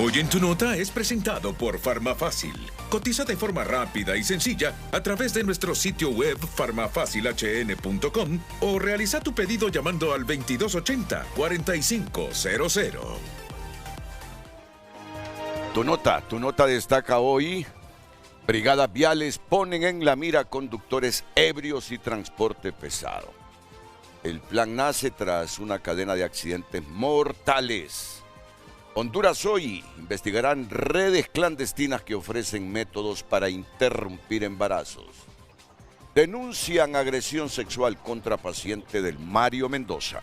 Hoy en tu nota es presentado por Farmafácil. Cotiza de forma rápida y sencilla a través de nuestro sitio web farmafacilhn.com o realiza tu pedido llamando al 2280-4500. Tu nota destaca hoy: brigadas viales ponen en la mira conductores ebrios y transporte pesado. El plan nace tras una cadena de accidentes mortales. Honduras Hoy investigarán redes clandestinas que ofrecen métodos para interrumpir embarazos. Denuncian agresión sexual contra paciente del Mario Mendoza.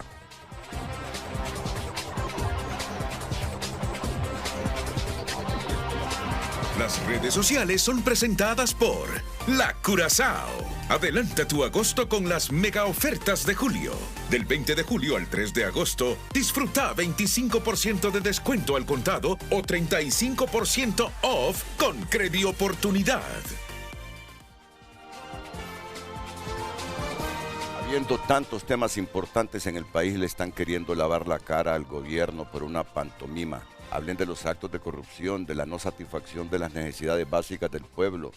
Las redes sociales son presentadas por La Curazao. Adelanta tu agosto con las mega ofertas de julio. Del 20 de julio al 3 de agosto, disfruta 25% de descuento al contado o 35% off con Credioportunidad. Habiendo tantos temas importantes en el país, le están queriendo lavar la cara al gobierno por una pantomima. Hablen de los actos de corrupción, de la no satisfacción de las necesidades básicas del pueblo.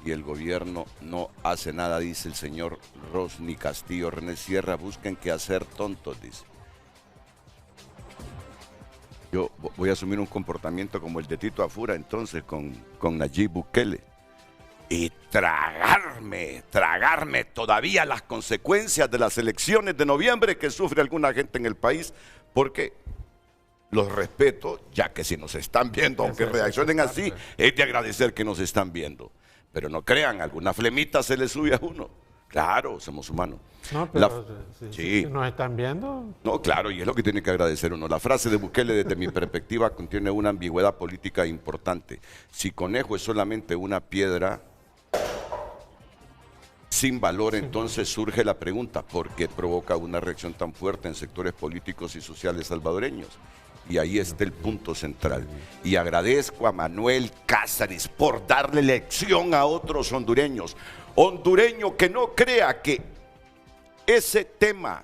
Y el gobierno no hace nada, dice el señor Rosny Castillo. René Sierra, busquen qué hacer, tontos, dice. Yo voy a asumir un comportamiento como el de Tito Afura, entonces, con Nayib Bukele. y tragarme todavía las consecuencias de las elecciones de noviembre que sufre alguna gente en el país, porque los respeto, ya que si nos están viendo, aunque reaccionen así, es de agradecer que nos están viendo. Pero no crean, alguna flemita se le sube a uno. Claro, somos humanos. No, pero si nos están viendo. No, claro, y es lo que tiene que agradecer uno. La frase de Bukele, desde mi perspectiva, contiene una ambigüedad política importante. Si Conejo es solamente una piedra sin valor, entonces surge la pregunta, ¿por qué provoca una reacción tan fuerte en sectores políticos y sociales salvadoreños? Y ahí está el punto central. Y agradezco a Manuel Cázares por darle lección a otros hondureños. Hondureño que no crea que ese tema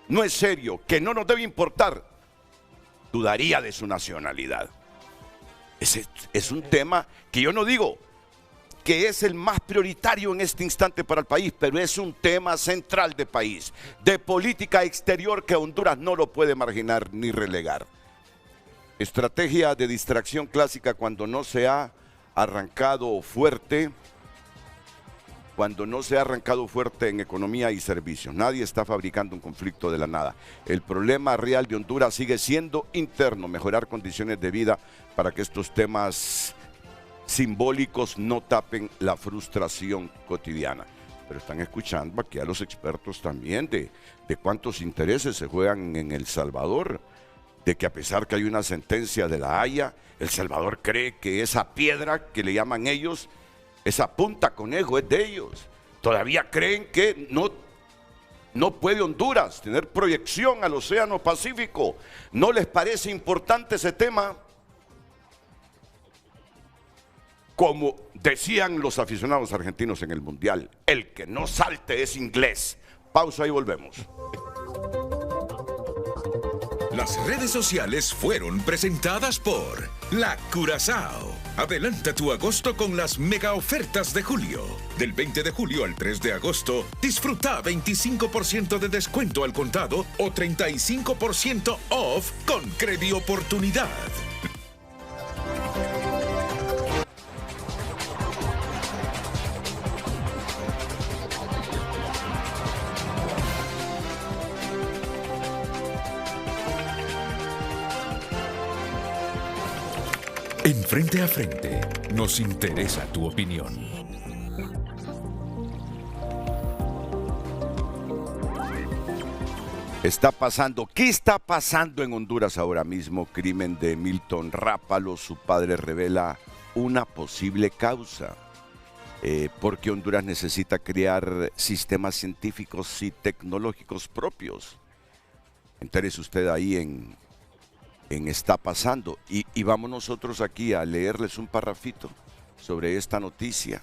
no es serio, que no nos debe importar, dudaría de su nacionalidad. Es un tema que yo no digo que es el más prioritario en este instante para el país, pero es un tema central de país, de política exterior que Honduras no lo puede marginar ni relegar. Estrategia de distracción clásica cuando no se ha arrancado fuerte, en economía y servicios. Nadie está fabricando un conflicto de la nada. El problema real de Honduras sigue siendo interno, mejorar condiciones de vida para que estos temas simbólicos no tapen la frustración cotidiana. Pero están escuchando aquí a los expertos también de cuántos intereses se juegan en El Salvador, de que a pesar que hay una sentencia de la Haya, El Salvador cree que esa piedra que le llaman ellos, esa punta conejo es de ellos. Todavía creen que no puede Honduras tener proyección al Océano Pacífico. ¿No les parece importante ese tema? Como decían los aficionados argentinos en el Mundial, el que no salte es inglés. Pausa y volvemos. Las redes sociales fueron presentadas por La Curazao. Adelanta tu agosto con las mega ofertas de julio. Del 20 de julio al 3 de agosto, disfruta 25% de descuento al contado o 35% off con Credioportunidad. En Frente a Frente, nos interesa tu opinión. ¿Qué está pasando en Honduras ahora mismo? Crimen de Milton Rápalo, su padre revela una posible causa. Porque Honduras necesita crear sistemas científicos y tecnológicos propios. Entérese usted ahí en Está Pasando. Y vamos nosotros aquí a leerles un parrafito sobre esta noticia.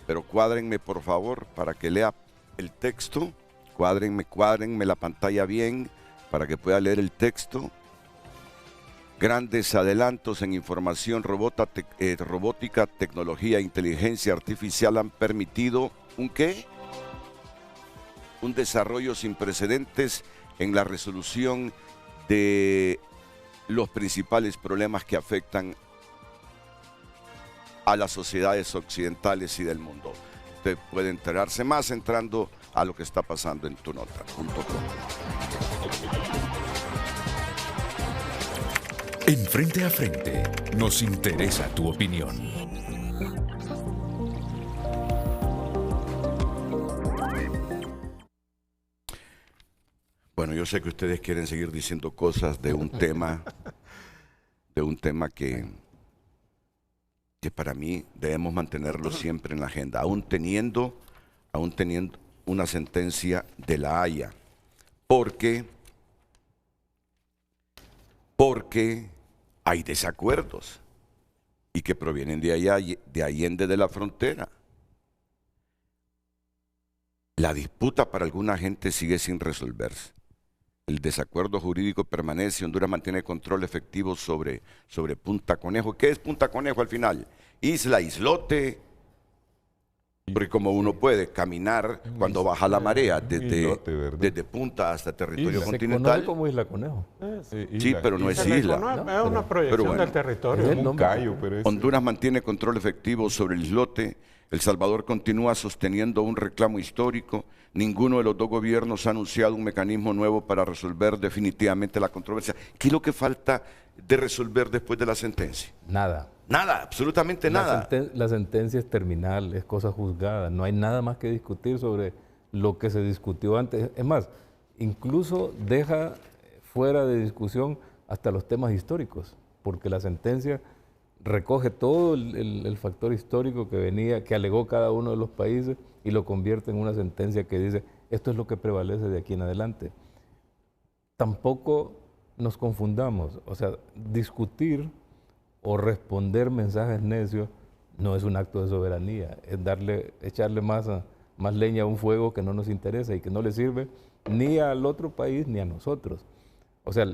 Pero cuádrenme por favor para que lea el texto. Cuádrenme la pantalla bien para que pueda leer el texto. Grandes adelantos en información robótica, tecnología e inteligencia artificial han permitido ¿un qué? Un desarrollo sin precedentes en la resolución de los principales problemas que afectan a las sociedades occidentales y del mundo. Usted puede enterarse más entrando a lo que está pasando en tunota.com. En Frente a Frente, nos interesa tu opinión. Bueno, yo sé que ustedes quieren seguir diciendo cosas de un tema, que para mí debemos mantenerlo siempre en la agenda, aún teniendo una sentencia de la Haya, porque hay desacuerdos y que provienen de allá, de allende de la frontera. La disputa para alguna gente sigue sin resolverse. El desacuerdo jurídico permanece. Honduras mantiene control efectivo sobre Punta Conejo. ¿Qué es Punta Conejo al final? Isla, islote. Porque como uno puede caminar cuando baja la marea desde punta hasta territorio continental. Se conoce como Isla Conejo. Sí, pero no es isla. Es una proyección del territorio. Es un callo, pero Honduras mantiene control efectivo sobre el islote. El Salvador continúa sosteniendo un reclamo histórico. Ninguno de los dos gobiernos ha anunciado un mecanismo nuevo para resolver definitivamente la controversia. ¿Qué es lo que falta de resolver después de la sentencia? Nada. Nada, absolutamente nada. La sentencia es terminal, es cosa juzgada. No hay nada más que discutir sobre lo que se discutió antes. Es más, incluso deja fuera de discusión hasta los temas históricos, porque la sentencia recoge todo el factor histórico que alegó cada uno de los países y lo convierte en una sentencia que dice, esto es lo que prevalece de aquí en adelante. Tampoco nos confundamos, o sea, discutir o responder mensajes necios no es un acto de soberanía, es echarle más leña a un fuego que no nos interesa y que no le sirve ni al otro país ni a nosotros. O sea,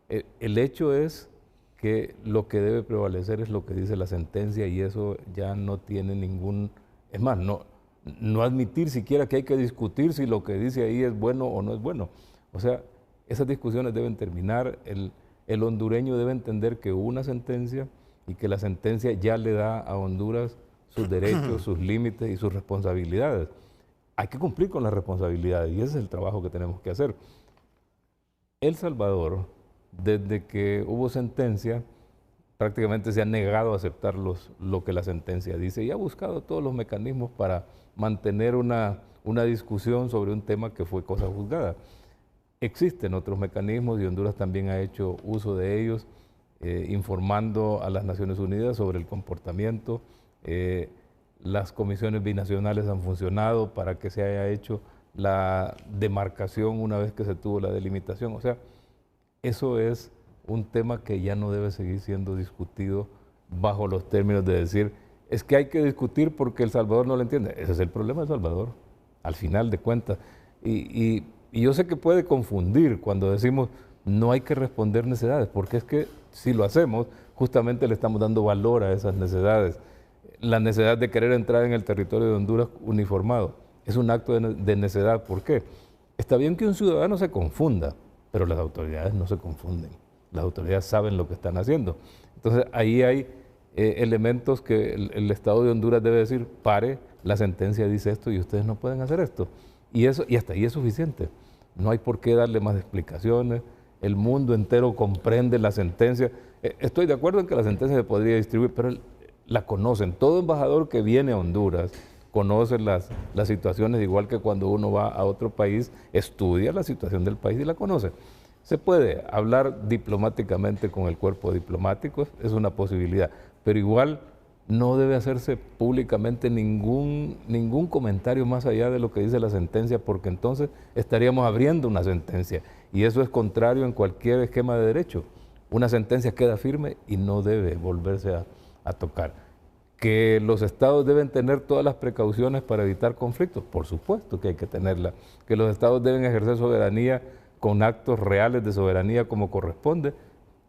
el hecho es que lo que debe prevalecer es lo que dice la sentencia y eso ya no tiene ningún... Es más, no admitir siquiera que hay que discutir si lo que dice ahí es bueno o no es bueno. O sea, esas discusiones deben terminar, el hondureño debe entender que hubo una sentencia y que la sentencia ya le da a Honduras sus derechos, sus límites y sus responsabilidades. Hay que cumplir con las responsabilidades y ese es el trabajo que tenemos que hacer. El Salvador, desde que hubo sentencia, prácticamente se ha negado a aceptar lo que la sentencia dice y ha buscado todos los mecanismos para mantener una discusión sobre un tema que fue cosa juzgada. Existen otros mecanismos y Honduras también ha hecho uso de ellos, informando a las Naciones Unidas sobre el comportamiento. Las comisiones binacionales han funcionado para que se haya hecho la demarcación una vez que se tuvo la delimitación. O sea, eso es un tema que ya no debe seguir siendo discutido bajo los términos de decir, es que hay que discutir porque El Salvador no lo entiende. Ese es el problema de El Salvador, al final de cuentas. Y yo sé que puede confundir cuando decimos no hay que responder necesidades, porque es que si lo hacemos, justamente le estamos dando valor a esas necesidades. La necesidad de querer entrar en el territorio de Honduras uniformado es un acto de necedad. ¿Por qué? Está bien que un ciudadano se confunda, pero las autoridades no se confunden. Las autoridades saben lo que están haciendo. Entonces ahí hay elementos que el Estado de Honduras debe decir, pare, la sentencia dice esto y ustedes no pueden hacer esto. Y hasta ahí es suficiente. No hay por qué darle más explicaciones. El mundo entero comprende la sentencia. Estoy de acuerdo en que la sentencia se podría distribuir, pero la conocen. Todo embajador que viene a Honduras conoce las situaciones, igual que cuando uno va a otro país, estudia la situación del país y la conoce. Se puede hablar diplomáticamente con el cuerpo diplomático, es una posibilidad, pero igual no debe hacerse públicamente ningún comentario más allá de lo que dice la sentencia, porque entonces estaríamos abriendo una sentencia y eso es contrario en cualquier esquema de derecho. Una sentencia queda firme y no debe volverse a tocar. Que los estados deben tener todas las precauciones para evitar conflictos, por supuesto que hay que tenerla. Que los estados deben ejercer soberanía con actos reales de soberanía como corresponde,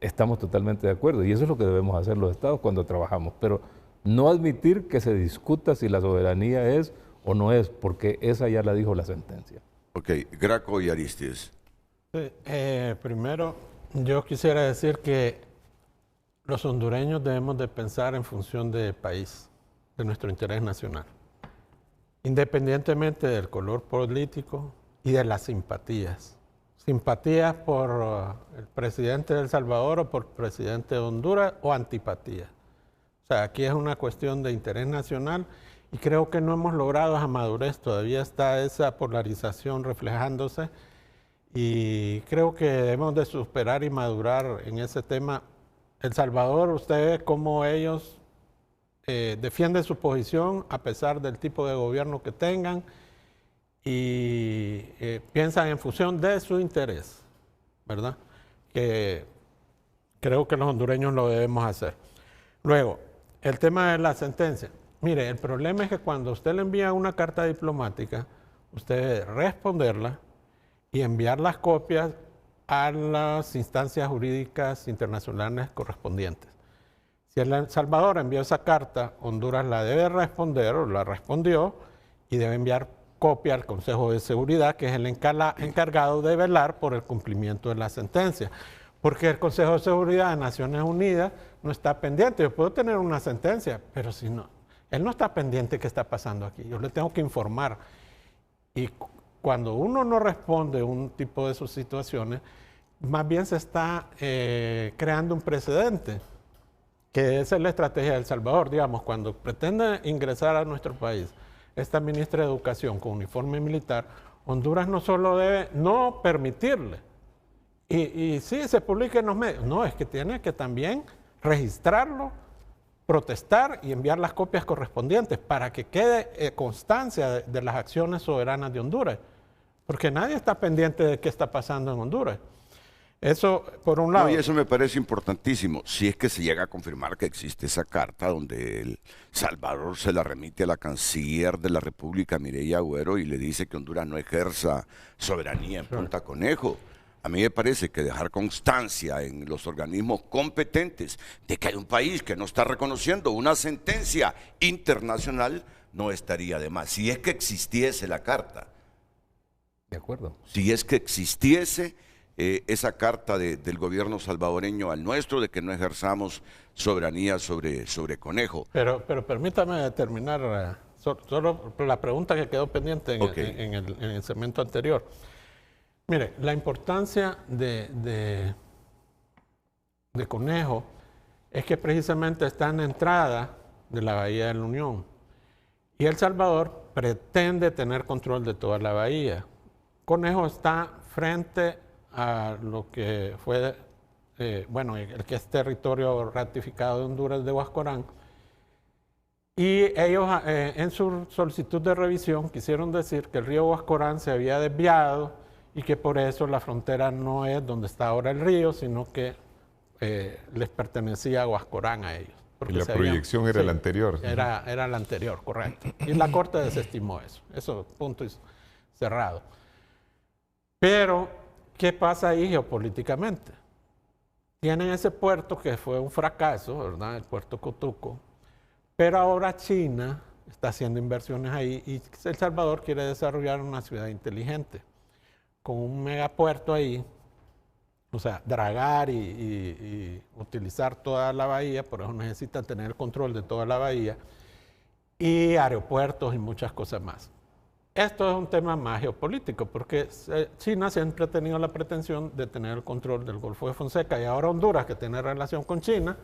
estamos totalmente de acuerdo y eso es lo que debemos hacer los estados cuando trabajamos, pero no admitir que se discuta si la soberanía es o no es, porque esa ya la dijo la sentencia. Ok, Graco y Aristides. Sí, primero, yo quisiera decir que los hondureños debemos de pensar en función del país, de nuestro interés nacional, independientemente del color político y de las simpatías. Simpatías por el presidente de El Salvador o por el presidente de Honduras o antipatías. O sea, aquí es una cuestión de interés nacional y creo que no hemos logrado esa madurez. Todavía está esa polarización reflejándose y creo que debemos de superar y madurar en ese tema. El Salvador, usted ve cómo ellos defienden su posición a pesar del tipo de gobierno que tengan y piensan en función de su interés, ¿verdad? Que creo que los hondureños lo debemos hacer. Luego, el tema de la sentencia. Mire, el problema es que cuando usted le envía una carta diplomática, usted debe responderla y enviar las copias a las instancias jurídicas internacionales correspondientes. Si El Salvador envió esa carta, Honduras la debe responder o la respondió y debe enviar copia al Consejo de Seguridad, que es el encargado de velar por el cumplimiento de la sentencia. Porque el Consejo de Seguridad de Naciones Unidas no está pendiente. Yo puedo tener una sentencia, pero si no, él no está pendiente de qué está pasando aquí. Yo le tengo que informar. Y cuando uno no responde a un tipo de sus situaciones, más bien se está creando un precedente, que esa es la estrategia de El Salvador. Digamos, cuando pretende ingresar a nuestro país esta ministra de Educación con uniforme militar, Honduras no solo debe no permitirle, y sí, se publica en los medios, no, es que tiene que también registrarlo, protestar y enviar las copias correspondientes para que quede constancia de las acciones soberanas de Honduras, porque nadie está pendiente de qué está pasando en Honduras. Eso, por un lado. No, y eso me parece importantísimo. Si es que se llega a confirmar que existe esa carta donde El Salvador se la remite a la canciller de la República, Mireya Agüero, y le dice que Honduras no ejerza soberanía en Punta Conejo. A mí me parece que dejar constancia en los organismos competentes de que hay un país que no está reconociendo una sentencia internacional no estaría de más. Si es que existiese la carta. De acuerdo. Si es que existiese esa carta del gobierno salvadoreño al nuestro de que no ejerzamos soberanía sobre Conejo. Pero permítame terminar solo la pregunta que quedó pendiente en el segmento anterior. Mire, la importancia de Conejo es que precisamente está en la entrada de la Bahía de la Unión y El Salvador pretende tener control de toda la bahía. Conejo está frente a lo que fue, el que es territorio ratificado de Honduras de Huascorán, y ellos en su solicitud de revisión quisieron decir que el río Huascorán se había desviado y que por eso la frontera no es donde está ahora el río, sino que les pertenecía a Huascorán a ellos. Y la proyección era la anterior. Era la anterior, correcto. Y la Corte desestimó eso. Eso, punto y cerrado. Pero, ¿qué pasa ahí geopolíticamente? Tienen ese puerto que fue un fracaso, ¿verdad? El puerto Cotuco. Pero ahora China está haciendo inversiones ahí y El Salvador quiere desarrollar una ciudad inteligente con un megapuerto ahí, o sea, dragar y utilizar toda la bahía, por eso necesitan tener el control de toda la bahía, y aeropuertos y muchas cosas más. Esto es un tema más geopolítico, porque China siempre ha tenido la pretensión de tener el control del Golfo de Fonseca, y ahora Honduras, que tiene relación con China,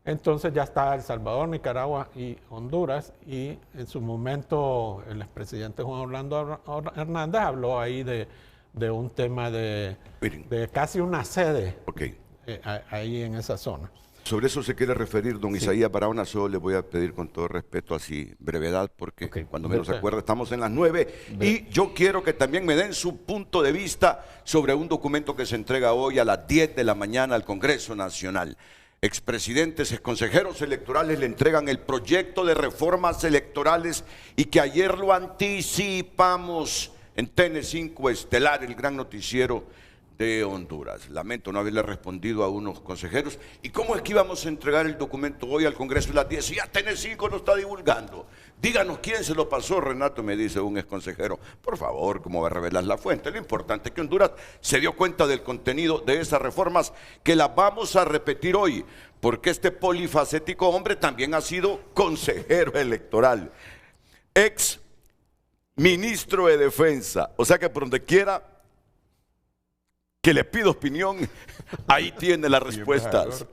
entonces ya está El Salvador, Nicaragua y Honduras, y en su momento el expresidente Juan Orlando Hernández habló ahí de un tema de casi una sede ahí en esa zona. Sobre eso se quiere referir don Isaías Barahona. Solo le voy a pedir con todo respeto así brevedad, porque cuando menos se acuerda estamos en las 9 y yo quiero que también me den su punto de vista sobre un documento que se entrega hoy a las 10 de la mañana al Congreso Nacional. Expresidentes, exconsejeros electorales le entregan el proyecto de reformas electorales y que ayer lo anticipamos en TN5 Estelar, el gran noticiero de Honduras. Lamento no haberle respondido a unos consejeros. ¿Y cómo es que íbamos a entregar el documento hoy al Congreso a las 10? Ya TN5 lo está divulgando. Díganos quién se lo pasó, Renato, me dice un exconsejero. Por favor, ¿cómo va a revelar la fuente? Lo importante es que Honduras se dio cuenta del contenido de esas reformas que las vamos a repetir hoy, porque este polifacético hombre también ha sido consejero electoral, ex ministro de Defensa. O sea que por donde quiera que le pido opinión, ahí tiene las respuestas.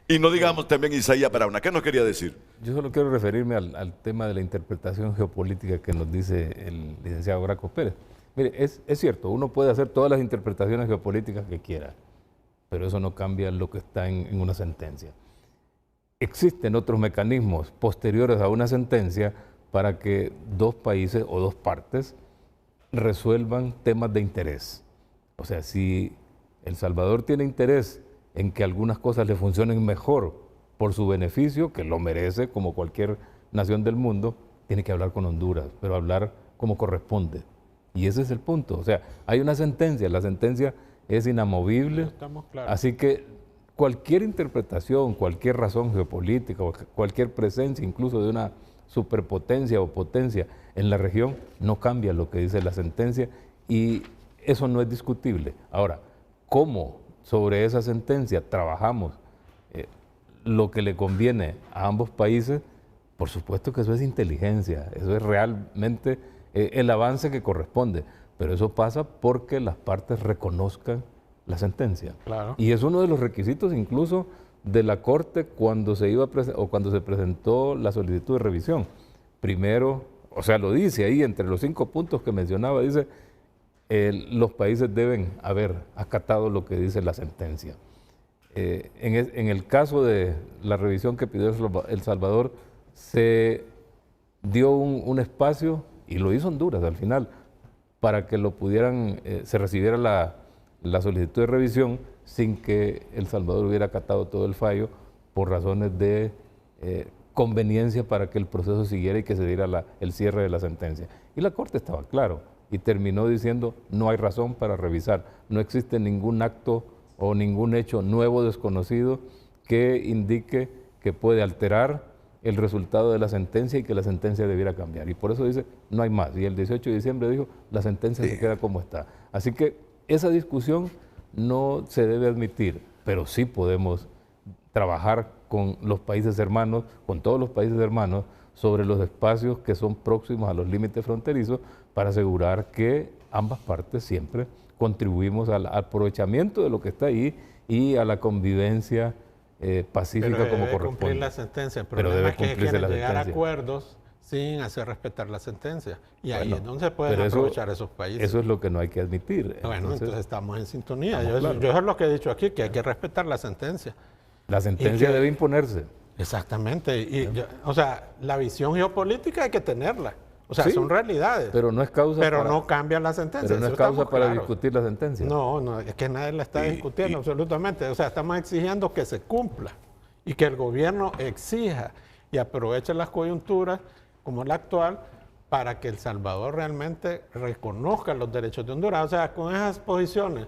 Y no digamos también Isaías Barahona. ¿Qué nos quería decir? Yo solo quiero referirme al tema de la interpretación geopolítica que nos dice el licenciado Graco Pérez. Mire, es cierto, uno puede hacer todas las interpretaciones geopolíticas que quiera, pero eso no cambia lo que está en una sentencia. Existen otros mecanismos posteriores a una sentencia para que dos países o dos partes resuelvan temas de interés. O sea, si El Salvador tiene interés en que algunas cosas le funcionen mejor por su beneficio, que lo merece como cualquier nación del mundo, tiene que hablar con Honduras, pero hablar como corresponde. Y ese es el punto. O sea, hay una sentencia, la sentencia es inamovible, estamos claros. Así que cualquier interpretación, cualquier razón geopolítica, o cualquier presencia incluso de una superpotencia o potencia en la región, no cambia lo que dice la sentencia y eso no es discutible. Ahora, ¿cómo sobre esa sentencia trabajamos lo que le conviene a ambos países? Por supuesto que eso es inteligencia, eso es realmente el avance que corresponde, pero eso pasa porque las partes reconozcan la sentencia. Claro. Y es uno de los requisitos incluso de la Corte cuando se cuando se presentó la solicitud de revisión. Primero, o sea, lo dice ahí entre los 5 puntos que mencionaba, dice los países deben haber acatado lo que dice la sentencia. En el caso de la revisión que pidió El Salvador, se dio un espacio, y lo hizo Honduras al final, para que lo pudieran, se recibiera la solicitud de revisión sin que El Salvador hubiera acatado todo el fallo por razones de conveniencia para que el proceso siguiera y que se diera el cierre de la sentencia. Y la Corte estaba claro y terminó diciendo no hay razón para revisar, no existe ningún acto o ningún hecho nuevo desconocido que indique que puede alterar el resultado de la sentencia y que la sentencia debiera cambiar. Y por eso dice, no hay más. Y el 18 de diciembre dijo, la sentencia se queda como está. Así que esa discusión no se debe admitir, pero sí podemos trabajar con los países hermanos, con todos los países hermanos, sobre los espacios que son próximos a los límites fronterizos para asegurar que ambas partes siempre contribuimos al aprovechamiento de lo que está ahí y a la convivencia pacífica pero como debe corresponde. Cumplir la sentencia. El Pero problema debe es que cumplirse quieren la llegar a sentencia. acuerdos sin hacer respetar la sentencia. Y ahí Bueno, es donde se pueden pero aprovechar esos países. Eso es lo que no hay que admitir. Bueno, entonces estamos en sintonía. Yo claro. eso es lo que he dicho aquí, que hay que respetar la sentencia. La sentencia debe imponerse. Exactamente. O sea, la visión geopolítica hay que tenerla. O sea, Sí, son realidades. Pero no es causa Pero para, no cambia la sentencia. pero no es eso causa estamos para claros. discutir la sentencia. No, es que nadie la está discutiendo absolutamente. O sea, estamos exigiendo que se cumpla y que el gobierno exija y aproveche las coyunturas como la actual para que El Salvador realmente reconozca los derechos de Honduras. O sea, con esas posiciones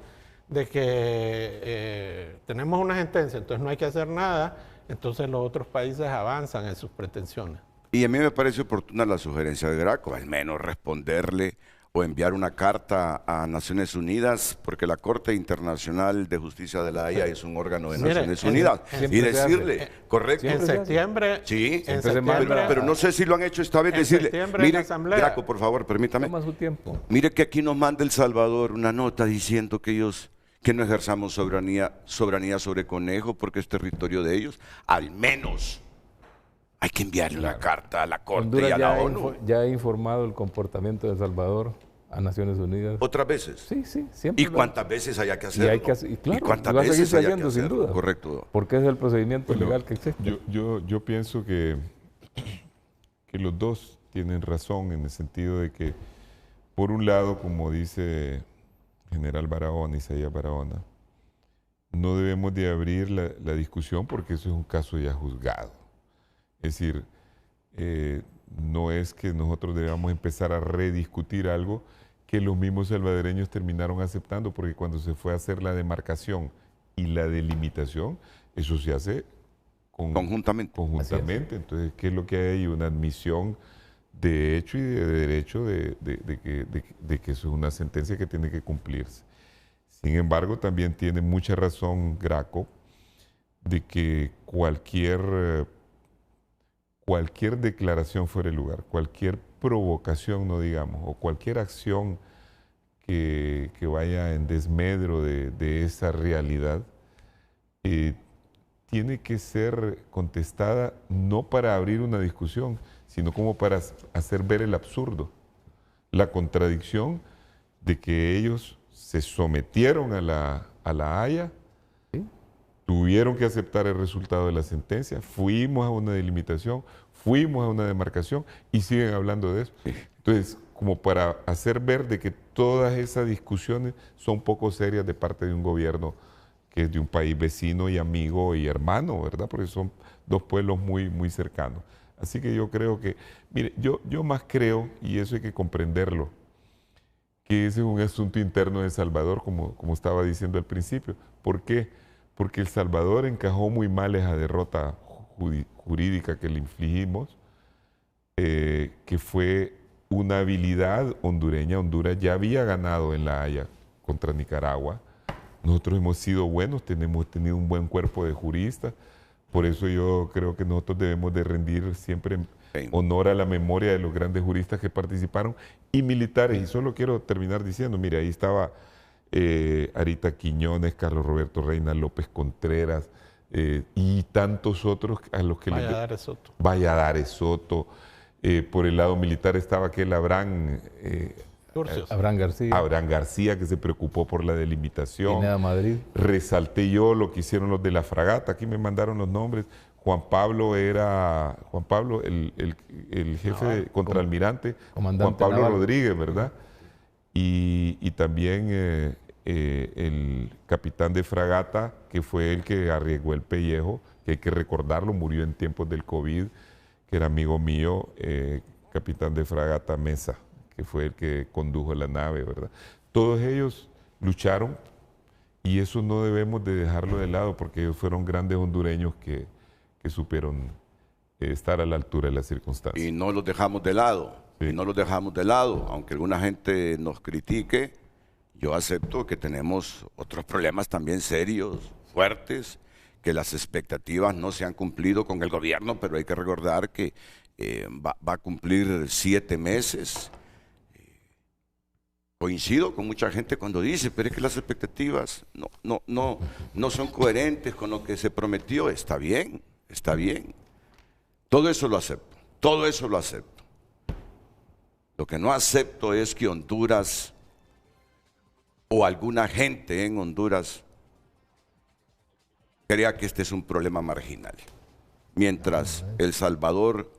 de que tenemos una sentencia, entonces no hay que hacer nada, entonces los otros países avanzan en sus pretensiones. Y a mí me parece oportuna la sugerencia de Graco, al menos responderle o enviar una carta a Naciones Unidas, porque la Corte Internacional de Justicia de la Haya es un órgano de Naciones Unidas. Y decirle, correcto. En septiembre, sí, en septiembre, pero no sé si lo han hecho esta vez, decirle, mire, Graco, por favor, permítame. Toma su tiempo. Mire que aquí nos manda El Salvador una nota diciendo que que no ejerzamos soberanía sobre Conejo porque es territorio de ellos, al menos hay que enviarle una carta a la Corte Honduras y a la ONU. ya ha informado el comportamiento de El Salvador a Naciones Unidas. ¿Otras veces? Sí, siempre. ¿Y cuántas veces haya que hacerlo? Y claro, ¿Y cuántas y va a veces seguirse haya que haciendo, sin hacerlo? duda. Correcto. Porque es el procedimiento Bueno, legal que existe. Yo pienso que los dos tienen razón en el sentido de que, por un lado, como dice General Barahona, Isaías Barahona, no debemos de abrir la discusión porque eso es un caso ya juzgado. Es decir, no es que nosotros debamos empezar a rediscutir algo que los mismos salvadoreños terminaron aceptando, porque cuando se fue a hacer la demarcación y la delimitación, eso se hace conjuntamente. Entonces, ¿qué es lo que hay ahí? Una admisión de hecho y de derecho de que eso es una sentencia que tiene que cumplirse. Sin embargo, también tiene mucha razón Graco de que cualquier declaración fuera de lugar, cualquier provocación, no digamos, o cualquier acción que vaya en desmedro de esa realidad, tiene que ser contestada no para abrir una discusión, sino como para hacer ver el absurdo, la contradicción de que ellos se sometieron a la Haya, tuvieron que aceptar el resultado de la sentencia, fuimos a una delimitación, fuimos a una demarcación y siguen hablando de eso. Entonces, como para hacer ver de que todas esas discusiones son poco serias de parte de un gobierno que es de un país vecino y amigo y hermano, ¿verdad? Porque son dos pueblos muy, muy cercanos. Así que yo creo que, mire, yo más creo, y eso hay que comprenderlo, que ese es un asunto interno de El Salvador, como estaba diciendo al principio. ¿Por qué? Porque El Salvador encajó muy mal esa derrota jurídica que le infligimos que fue una habilidad hondureña. Honduras ya había ganado en La Haya contra Nicaragua. Nosotros hemos sido buenos, hemos tenido un buen cuerpo de juristas. Por eso yo creo que nosotros debemos de rendir siempre honor a la memoria de los grandes juristas que participaron y militares. Y solo quiero terminar diciendo, mire, ahí estaba Arita Quiñones, Carlos Roberto Reina, López Contreras y tantos otros a los que Valladares Soto. Valladares Soto. Por el lado militar estaba aquel Abraham García, que se preocupó por la delimitación. Pineda Madrid. Resalté yo lo que hicieron los de la fragata, aquí me mandaron los nombres. Juan Pablo, el jefe de contraalmirante, Juan Pablo naval. Rodríguez, ¿verdad? Y también el capitán de fragata, que fue el que arriesgó el pellejo, que hay que recordarlo, murió en tiempos del COVID, que era amigo mío, capitán de fragata Mesa, que fue el que condujo la nave, ¿verdad? Todos ellos lucharon y eso no debemos de dejarlo de lado porque ellos fueron grandes hondureños que supieron estar a la altura de las circunstancias. Y no los dejamos de lado, y no los dejamos de lado, aunque alguna gente nos critique, yo acepto que tenemos otros problemas también serios, fuertes, que las expectativas no se han cumplido con el gobierno, pero hay que recordar que va a cumplir 7 meses. Coincido con mucha gente cuando dice, pero es que las expectativas no son coherentes con lo que se prometió. Está bien, está bien. Todo eso lo acepto, todo eso lo acepto. Lo que no acepto es que Honduras o alguna gente en Honduras crea que este es un problema marginal. Mientras El Salvador,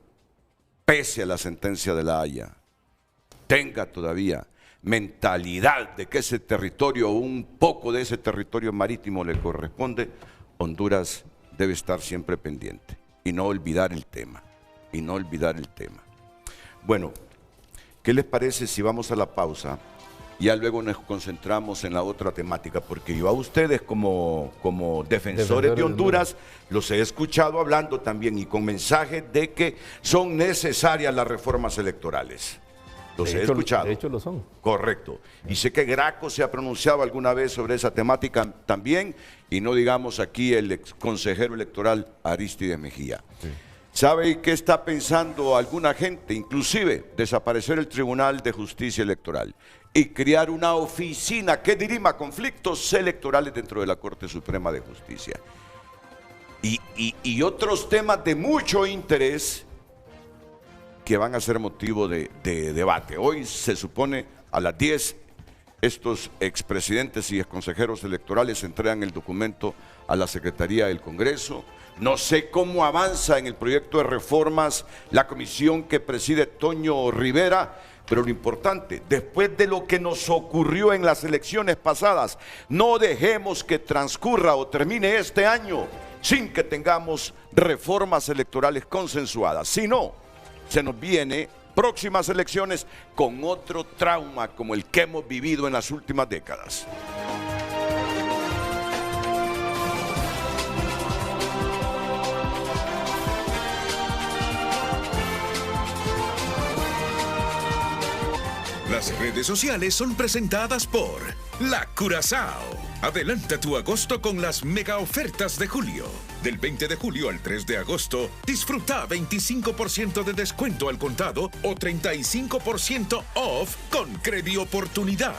pese a la sentencia de La Haya, tenga todavía mentalidad de que ese territorio, un poco de ese territorio marítimo le corresponde, Honduras debe estar siempre pendiente y no olvidar el tema, Bueno, ¿qué les parece si vamos a la pausa? Ya luego nos concentramos en la otra temática, porque yo a ustedes como defensores de Honduras los he escuchado hablando también y con mensajes de que son necesarias las reformas electorales. Los he escuchado. De hecho lo son. Correcto. Y sé que Graco se ha pronunciado alguna vez sobre esa temática también, y no digamos aquí el ex consejero electoral Arístides Mejía. Sí. ¿Sabe qué está pensando alguna gente? Inclusive desaparecer el Tribunal de Justicia Electoral y crear una oficina que dirima conflictos electorales dentro de la Corte Suprema de Justicia. Y otros temas de mucho interés que van a ser motivo de debate. Hoy se supone a las 10 estos expresidentes y exconsejeros electorales entregan el documento a la Secretaría del Congreso. No sé cómo avanza en el proyecto de reformas la comisión que preside Toño Rivera, pero lo importante, después de lo que nos ocurrió en las elecciones pasadas, no dejemos que transcurra o termine este año sin que tengamos reformas electorales consensuadas. Si no, se nos viene próximas elecciones con otro trauma como el que hemos vivido en las últimas décadas. Las redes sociales son presentadas por La Curazao. Adelanta tu agosto con las mega ofertas de julio. Del 20 de julio al 3 de agosto, disfruta 25% de descuento al contado o 35% off con Credioportunidad.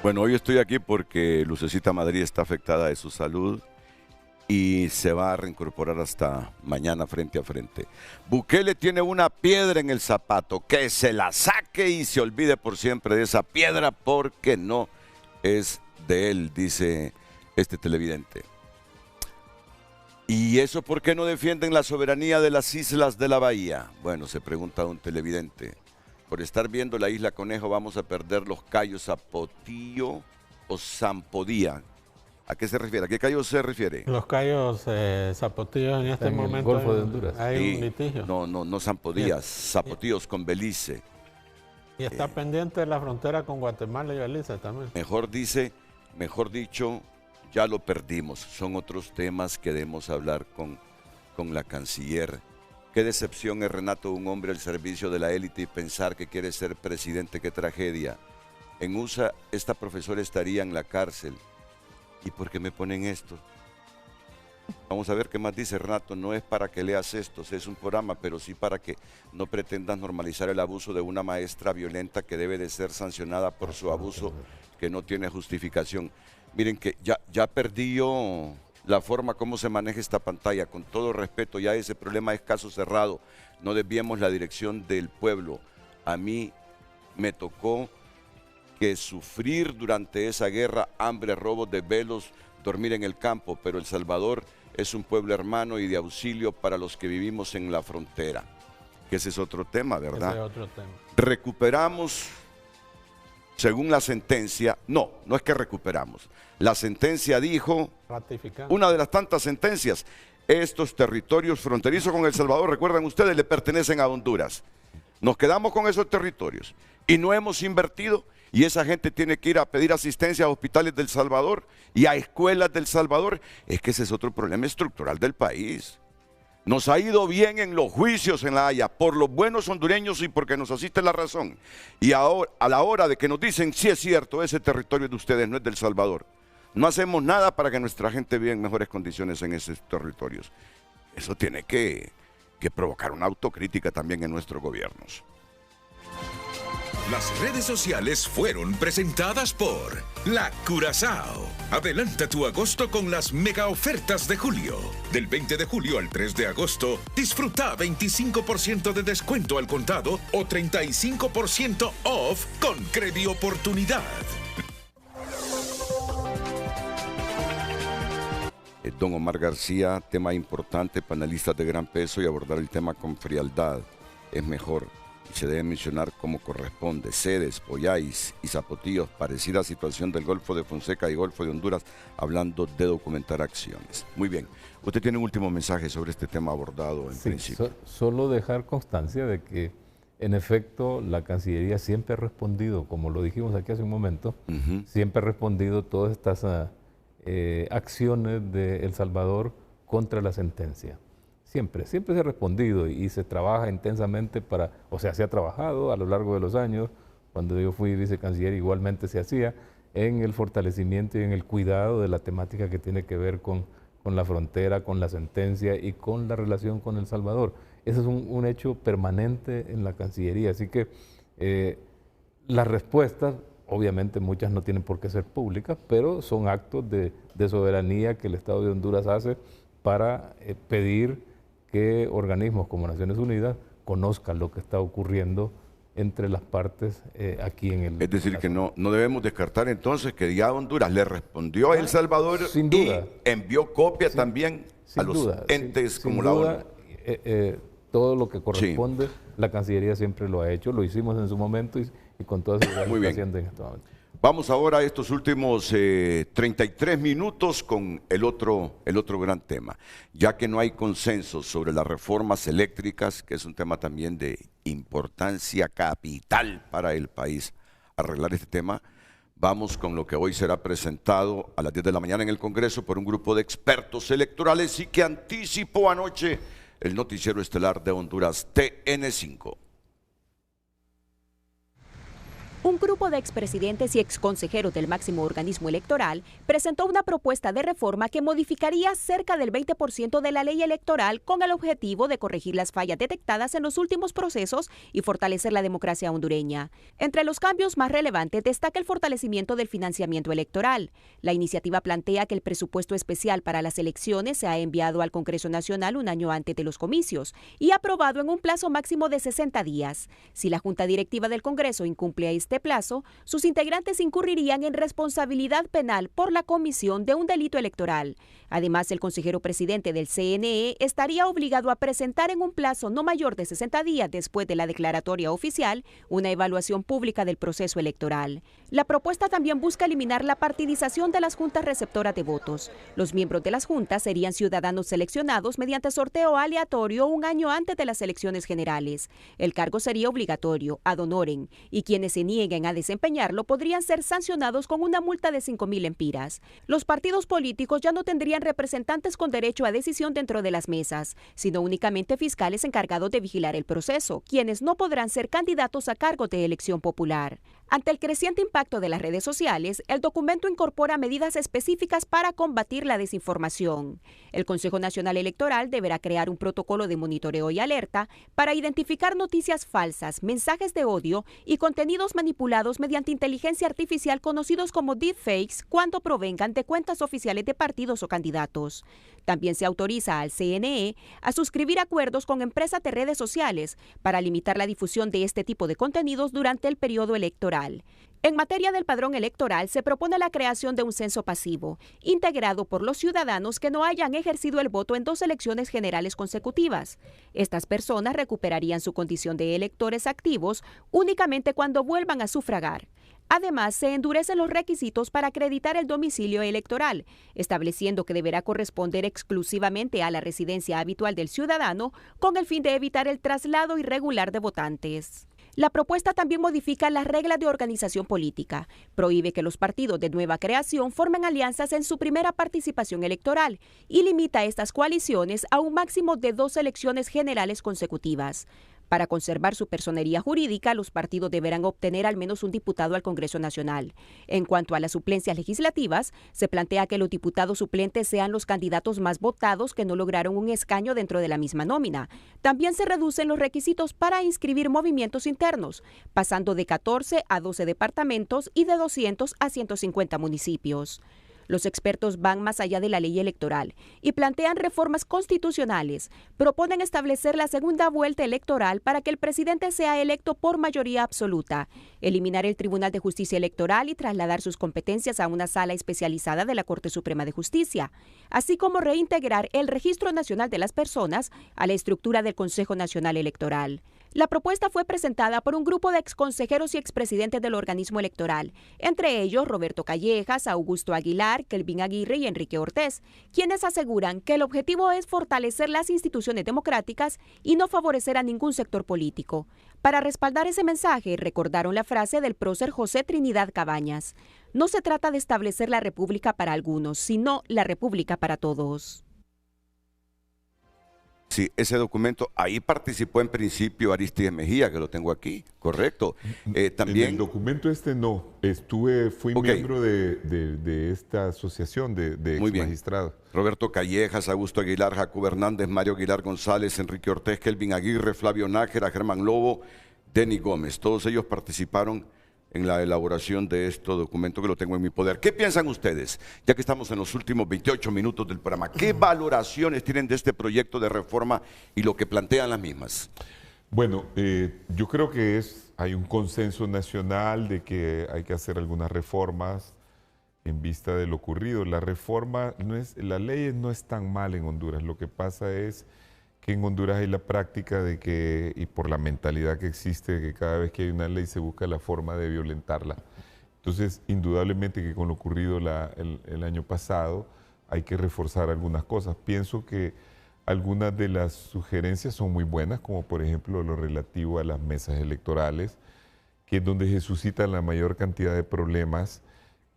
Bueno, hoy estoy aquí porque Lucecita Madrid está afectada de su salud y se va a reincorporar hasta mañana frente a frente. Bukele tiene una piedra en el zapato, que se la saque y se olvide por siempre de esa piedra porque no es de él, dice este televidente. ¿Y eso por qué no defienden la soberanía de las islas de la bahía? Bueno, se pregunta un televidente. Por estar viendo la isla Conejo vamos a perder los cayos Zapotillo o Zampodía. ¿A qué se refiere? ¿A qué cayos se refiere? Los cayos Zapotillos en este momento. El Golfo de Honduras. Hay un litigio. No Zampodías, Zapotillos con Belice. Y está pendiente de la frontera con Guatemala y Belice también. Mejor dicho, ya lo perdimos. Son otros temas que debemos hablar con la canciller Qué decepción es, Renato, un hombre al servicio de la élite y pensar que quiere ser presidente. Qué tragedia. En USA, esta profesora estaría en la cárcel. ¿Y por qué me ponen esto? Vamos a ver qué más dice, Renato. No es para que leas esto, es un programa, pero sí para que no pretendas normalizar el abuso de una maestra violenta que debe de ser sancionada por su abuso que no tiene justificación. Miren que ya perdí yo la forma como se maneja esta pantalla. Con todo respeto, ya ese problema es caso cerrado. No desviemos la dirección del pueblo. A mí me tocó que sufrir durante esa guerra, hambre, robos, desvelos, dormir en el campo, pero El Salvador es un pueblo hermano y de auxilio para los que vivimos en la frontera. Que ese es otro tema, ¿verdad? Ese es otro tema. Recuperamos, según la sentencia, no es que recuperamos. La sentencia dijo, una de las tantas sentencias, estos territorios fronterizos con El Salvador, recuerdan ustedes, le pertenecen a Honduras. Nos quedamos con esos territorios y no hemos invertido. Y esa gente tiene que ir a pedir asistencia a hospitales del Salvador y a escuelas del Salvador. Es que ese es otro problema estructural del país. Nos ha ido bien en los juicios en La Haya, por los buenos hondureños y porque nos asiste la razón. Y ahora, a la hora de que nos dicen, sí es cierto, ese territorio de ustedes no es del Salvador, no hacemos nada para que nuestra gente viva en mejores condiciones en esos territorios. Eso tiene que provocar una autocrítica también en nuestros gobiernos. Las redes sociales fueron presentadas por La Curazao. Adelanta tu agosto con las mega ofertas de julio. Del 20 de julio al 3 de agosto, disfruta 25% de descuento al contado o 35% off con Credioportunidad. Don Omar García, tema importante, panelistas de gran peso y abordar el tema con frialdad es mejor. Se debe mencionar como corresponde. Sedes, Pollais y Zapotillos, parecida situación del Golfo de Fonseca y Golfo de Honduras, hablando de documentar acciones. Muy bien. Usted tiene un último mensaje sobre este tema abordado en principio. Solo dejar constancia de que, en efecto, la Cancillería siempre ha respondido, como lo dijimos aquí hace un momento, siempre ha respondido todas estas acciones de El Salvador contra la sentencia. Siempre se ha respondido y se trabaja intensamente se ha trabajado a lo largo de los años. Cuando yo fui vicecanciller igualmente se hacía en el fortalecimiento y en el cuidado de la temática que tiene que ver con la frontera, con la sentencia y con la relación con El Salvador. Ese es un hecho permanente en la Cancillería. Así que las respuestas, obviamente muchas no tienen por qué ser públicas, pero son actos de soberanía que el Estado de Honduras hace para pedir que organismos como Naciones Unidas conozcan lo que está ocurriendo entre las partes aquí en el... Es decir, que no debemos descartar entonces que ya Honduras le respondió a El Salvador sin duda, y envió copia también a los entes como la ONU. Todo lo que corresponde, la Cancillería siempre lo ha hecho, lo hicimos en su momento y con toda seguridad lo está haciendo en este momento. Vamos ahora a estos últimos 33 minutos con el otro gran tema. Ya que no hay consenso sobre las reformas eléctricas, que es un tema también de importancia capital para el país, arreglar este tema, vamos con lo que hoy será presentado a las 10 de la mañana en el Congreso por un grupo de expertos electorales y que anticipó anoche el noticiero estelar de Honduras, TN5. Un grupo de expresidentes y exconsejeros del máximo organismo electoral presentó una propuesta de reforma que modificaría cerca del 20% de la ley electoral con el objetivo de corregir las fallas detectadas en los últimos procesos y fortalecer la democracia hondureña. Entre los cambios más relevantes destaca el fortalecimiento del financiamiento electoral. La iniciativa plantea que el presupuesto especial para las elecciones se ha enviado al Congreso Nacional un año antes de los comicios y aprobado en un plazo máximo de 60 días. Si la Junta Directiva del Congreso incumple a este plazo, sus integrantes incurrirían en responsabilidad penal por la comisión de un delito electoral. Además, el consejero presidente del CNE estaría obligado a presentar en un plazo no mayor de 60 días después de la declaratoria oficial una evaluación pública del proceso electoral. La propuesta también busca eliminar la partidización de las juntas receptoras de votos. Los miembros de las juntas serían ciudadanos seleccionados mediante sorteo aleatorio un año antes de las elecciones generales. El cargo sería obligatorio, ad honorem, y quienes se nieguen nieguen a desempeñarlo podrían ser sancionados con una multa de 5.000 lempiras. Los partidos políticos ya no tendrían representantes con derecho a decisión dentro de las mesas, sino únicamente fiscales encargados de vigilar el proceso, quienes no podrán ser candidatos a cargo de elección popular. Ante el creciente impacto de las redes sociales, el documento incorpora medidas específicas para combatir la desinformación. El Consejo Nacional Electoral deberá crear un protocolo de monitoreo y alerta para identificar noticias falsas, mensajes de odio y contenidos manipulados mediante inteligencia artificial conocidos como deepfakes cuando provengan de cuentas oficiales de partidos o candidatos. También se autoriza al CNE a suscribir acuerdos con empresas de redes sociales para limitar la difusión de este tipo de contenidos durante el periodo electoral. En materia del padrón electoral, se propone la creación de un censo pasivo, integrado por los ciudadanos que no hayan ejercido el voto en 2 elecciones generales consecutivas. Estas personas recuperarían su condición de electores activos únicamente cuando vuelvan a sufragar. Además, se endurecen los requisitos para acreditar el domicilio electoral, estableciendo que deberá corresponder exclusivamente a la residencia habitual del ciudadano con el fin de evitar el traslado irregular de votantes. La propuesta también modifica las reglas de organización política, prohíbe que los partidos de nueva creación formen alianzas en su primera participación electoral y limita estas coaliciones a un máximo de 2 elecciones generales consecutivas. Para conservar su personería jurídica, los partidos deberán obtener al menos un diputado al Congreso Nacional. En cuanto a las suplencias legislativas, se plantea que los diputados suplentes sean los candidatos más votados que no lograron un escaño dentro de la misma nómina. También se reducen los requisitos para inscribir movimientos internos, pasando de 14 a 12 departamentos y de 200 a 150 municipios. Los expertos van más allá de la ley electoral y plantean reformas constitucionales. Proponen establecer la segunda vuelta electoral para que el presidente sea electo por mayoría absoluta, eliminar el Tribunal de Justicia Electoral y trasladar sus competencias a una sala especializada de la Corte Suprema de Justicia, así como reintegrar el Registro Nacional de las Personas a la estructura del Consejo Nacional Electoral. La propuesta fue presentada por un grupo de exconsejeros y expresidentes del organismo electoral, entre ellos Roberto Callejas, Augusto Aguilar, Kelvin Aguirre y Enrique Ortiz, quienes aseguran que el objetivo es fortalecer las instituciones democráticas y no favorecer a ningún sector político. Para respaldar ese mensaje, recordaron la frase del prócer José Trinidad Cabañas: "No se trata de establecer la república para algunos, sino la república para todos". Sí, ese documento, ahí participó en principio Aristides Mejía, que lo tengo aquí, correcto. También en el documento no, fui miembro de esta asociación de exmagistrados. Roberto Callejas, Augusto Aguilar, Jacobo Hernández, Mario Aguilar González, Enrique Ortiz, Kelvin Aguirre, Flavio Nájera, Germán Lobo, Denis Gómez, todos ellos participaron en la elaboración de este documento que lo tengo en mi poder. ¿Qué piensan ustedes? Ya que estamos en los últimos 28 minutos del programa, ¿qué valoraciones tienen de este proyecto de reforma y lo que plantean las mismas? Bueno, yo creo que hay un consenso nacional de que hay que hacer algunas reformas en vista de lo ocurrido. La reforma, las leyes no están mal en Honduras, lo que pasa es que en Honduras hay la práctica de que, y por la mentalidad que existe, que cada vez que hay una ley se busca la forma de violentarla. Entonces, indudablemente que con lo ocurrido el año pasado hay que reforzar algunas cosas. Pienso que algunas de las sugerencias son muy buenas, como por ejemplo lo relativo a las mesas electorales, que es donde se suscitan la mayor cantidad de problemas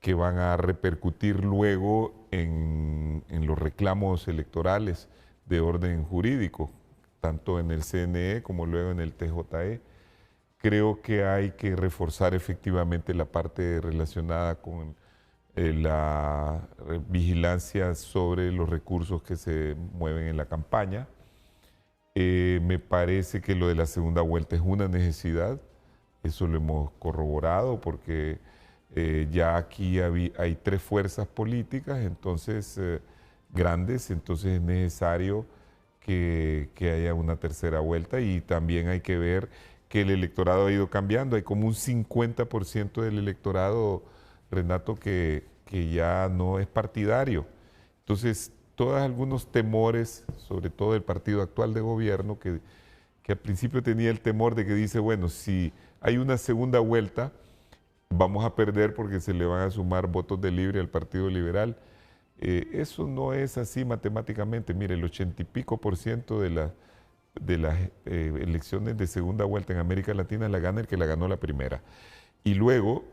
que van a repercutir luego en los reclamos electorales de orden jurídico, tanto en el CNE como luego en el TJE. Creo que hay que reforzar efectivamente la parte relacionada con la vigilancia sobre los recursos que se mueven en la campaña. Me parece que lo de la segunda vuelta es una necesidad, eso lo hemos corroborado porque ya aquí hay 3 fuerzas políticas, entonces grandes, entonces es necesario que haya una tercera vuelta y también hay que ver que el electorado ha ido cambiando. Hay como un 50% del electorado, Renato, que ya no es partidario. Entonces, algunos temores, sobre todo del partido actual de gobierno, que al principio tenía el temor de que dice, bueno, si hay una segunda vuelta, vamos a perder porque se le van a sumar votos de Libre al Partido Liberal. Eso no es así matemáticamente. Mire, el 80 y pico % de las elecciones de segunda vuelta en América Latina la gana el que la ganó la primera. Y luego,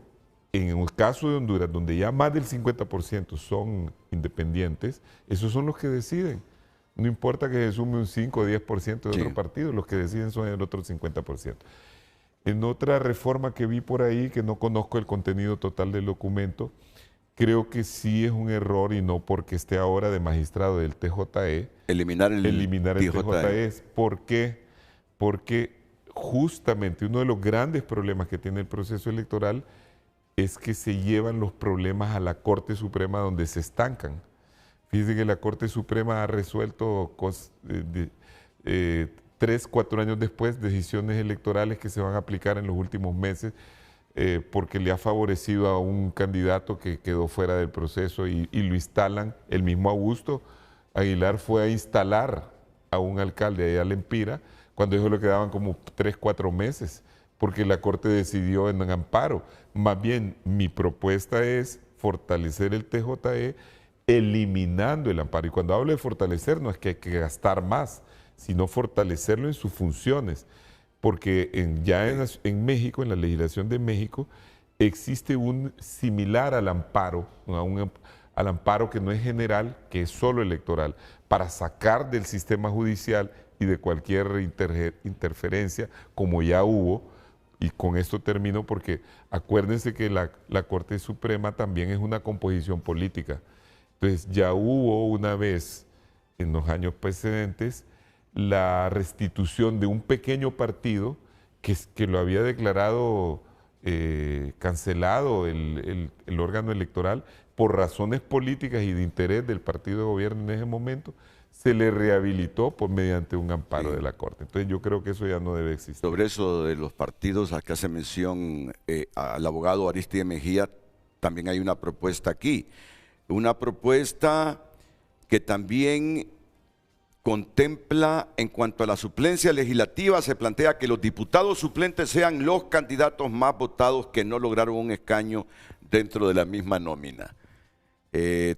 en el caso de Honduras, donde ya más del 50% son independientes, esos son los que deciden. No importa que se sume un 5 o 10% de otro partido, los que deciden son el otro 50%. En otra reforma que vi por ahí, que no conozco el contenido total del documento, creo que sí es un error, y no porque esté ahora de magistrado del TJE, eliminar el TJE. ¿Por qué? Porque justamente uno de los grandes problemas que tiene el proceso electoral es que se llevan los problemas a la Corte Suprema, donde se estancan. Fíjense que la Corte Suprema ha resuelto 3, 4 años después decisiones electorales que se van a aplicar en los últimos meses, porque le ha favorecido a un candidato que quedó fuera del proceso y lo instalan. El mismo Augusto Aguilar fue a instalar a un alcalde allá al Empira, cuando dijo que le quedaban como 3, 4 meses, porque la Corte decidió en amparo. Más bien, mi propuesta es fortalecer el TJE eliminando el amparo. Y cuando hablo de fortalecer, no es que hay que gastar más, sino fortalecerlo en sus funciones. Porque en México, en la legislación de México, existe un similar al amparo, al amparo que no es general, que es solo electoral, para sacar del sistema judicial y de cualquier interferencia, como ya hubo. Y con esto termino, porque acuérdense que la Corte Suprema también es una composición política. Entonces ya hubo una vez, en los años precedentes, la restitución de un pequeño partido que lo había declarado cancelado el órgano electoral por razones políticas y de interés del partido de gobierno en ese momento. Se le rehabilitó mediante un amparo de la Corte. Entonces yo creo que eso ya no debe existir. Sobre eso de los partidos, acá hace mención al abogado Aristide Mejía, también hay una propuesta aquí. Una propuesta que también contempla, en cuanto a la suplencia legislativa, se plantea que los diputados suplentes sean los candidatos más votados que no lograron un escaño dentro de la misma nómina.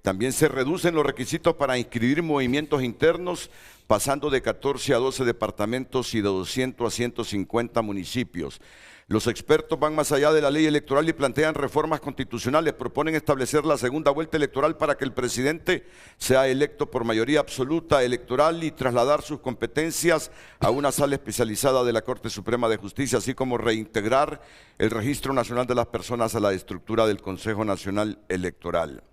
También se reducen los requisitos para inscribir movimientos internos, pasando de 14 a 12 departamentos y de 200 a 150 municipios. Los expertos van más allá de la ley electoral y plantean reformas constitucionales. Proponen establecer la segunda vuelta electoral para que el presidente sea electo por mayoría absoluta electoral y trasladar sus competencias a una sala especializada de la Corte Suprema de Justicia, así como reintegrar el Registro Nacional de las Personas a la estructura del Consejo Nacional Electoral.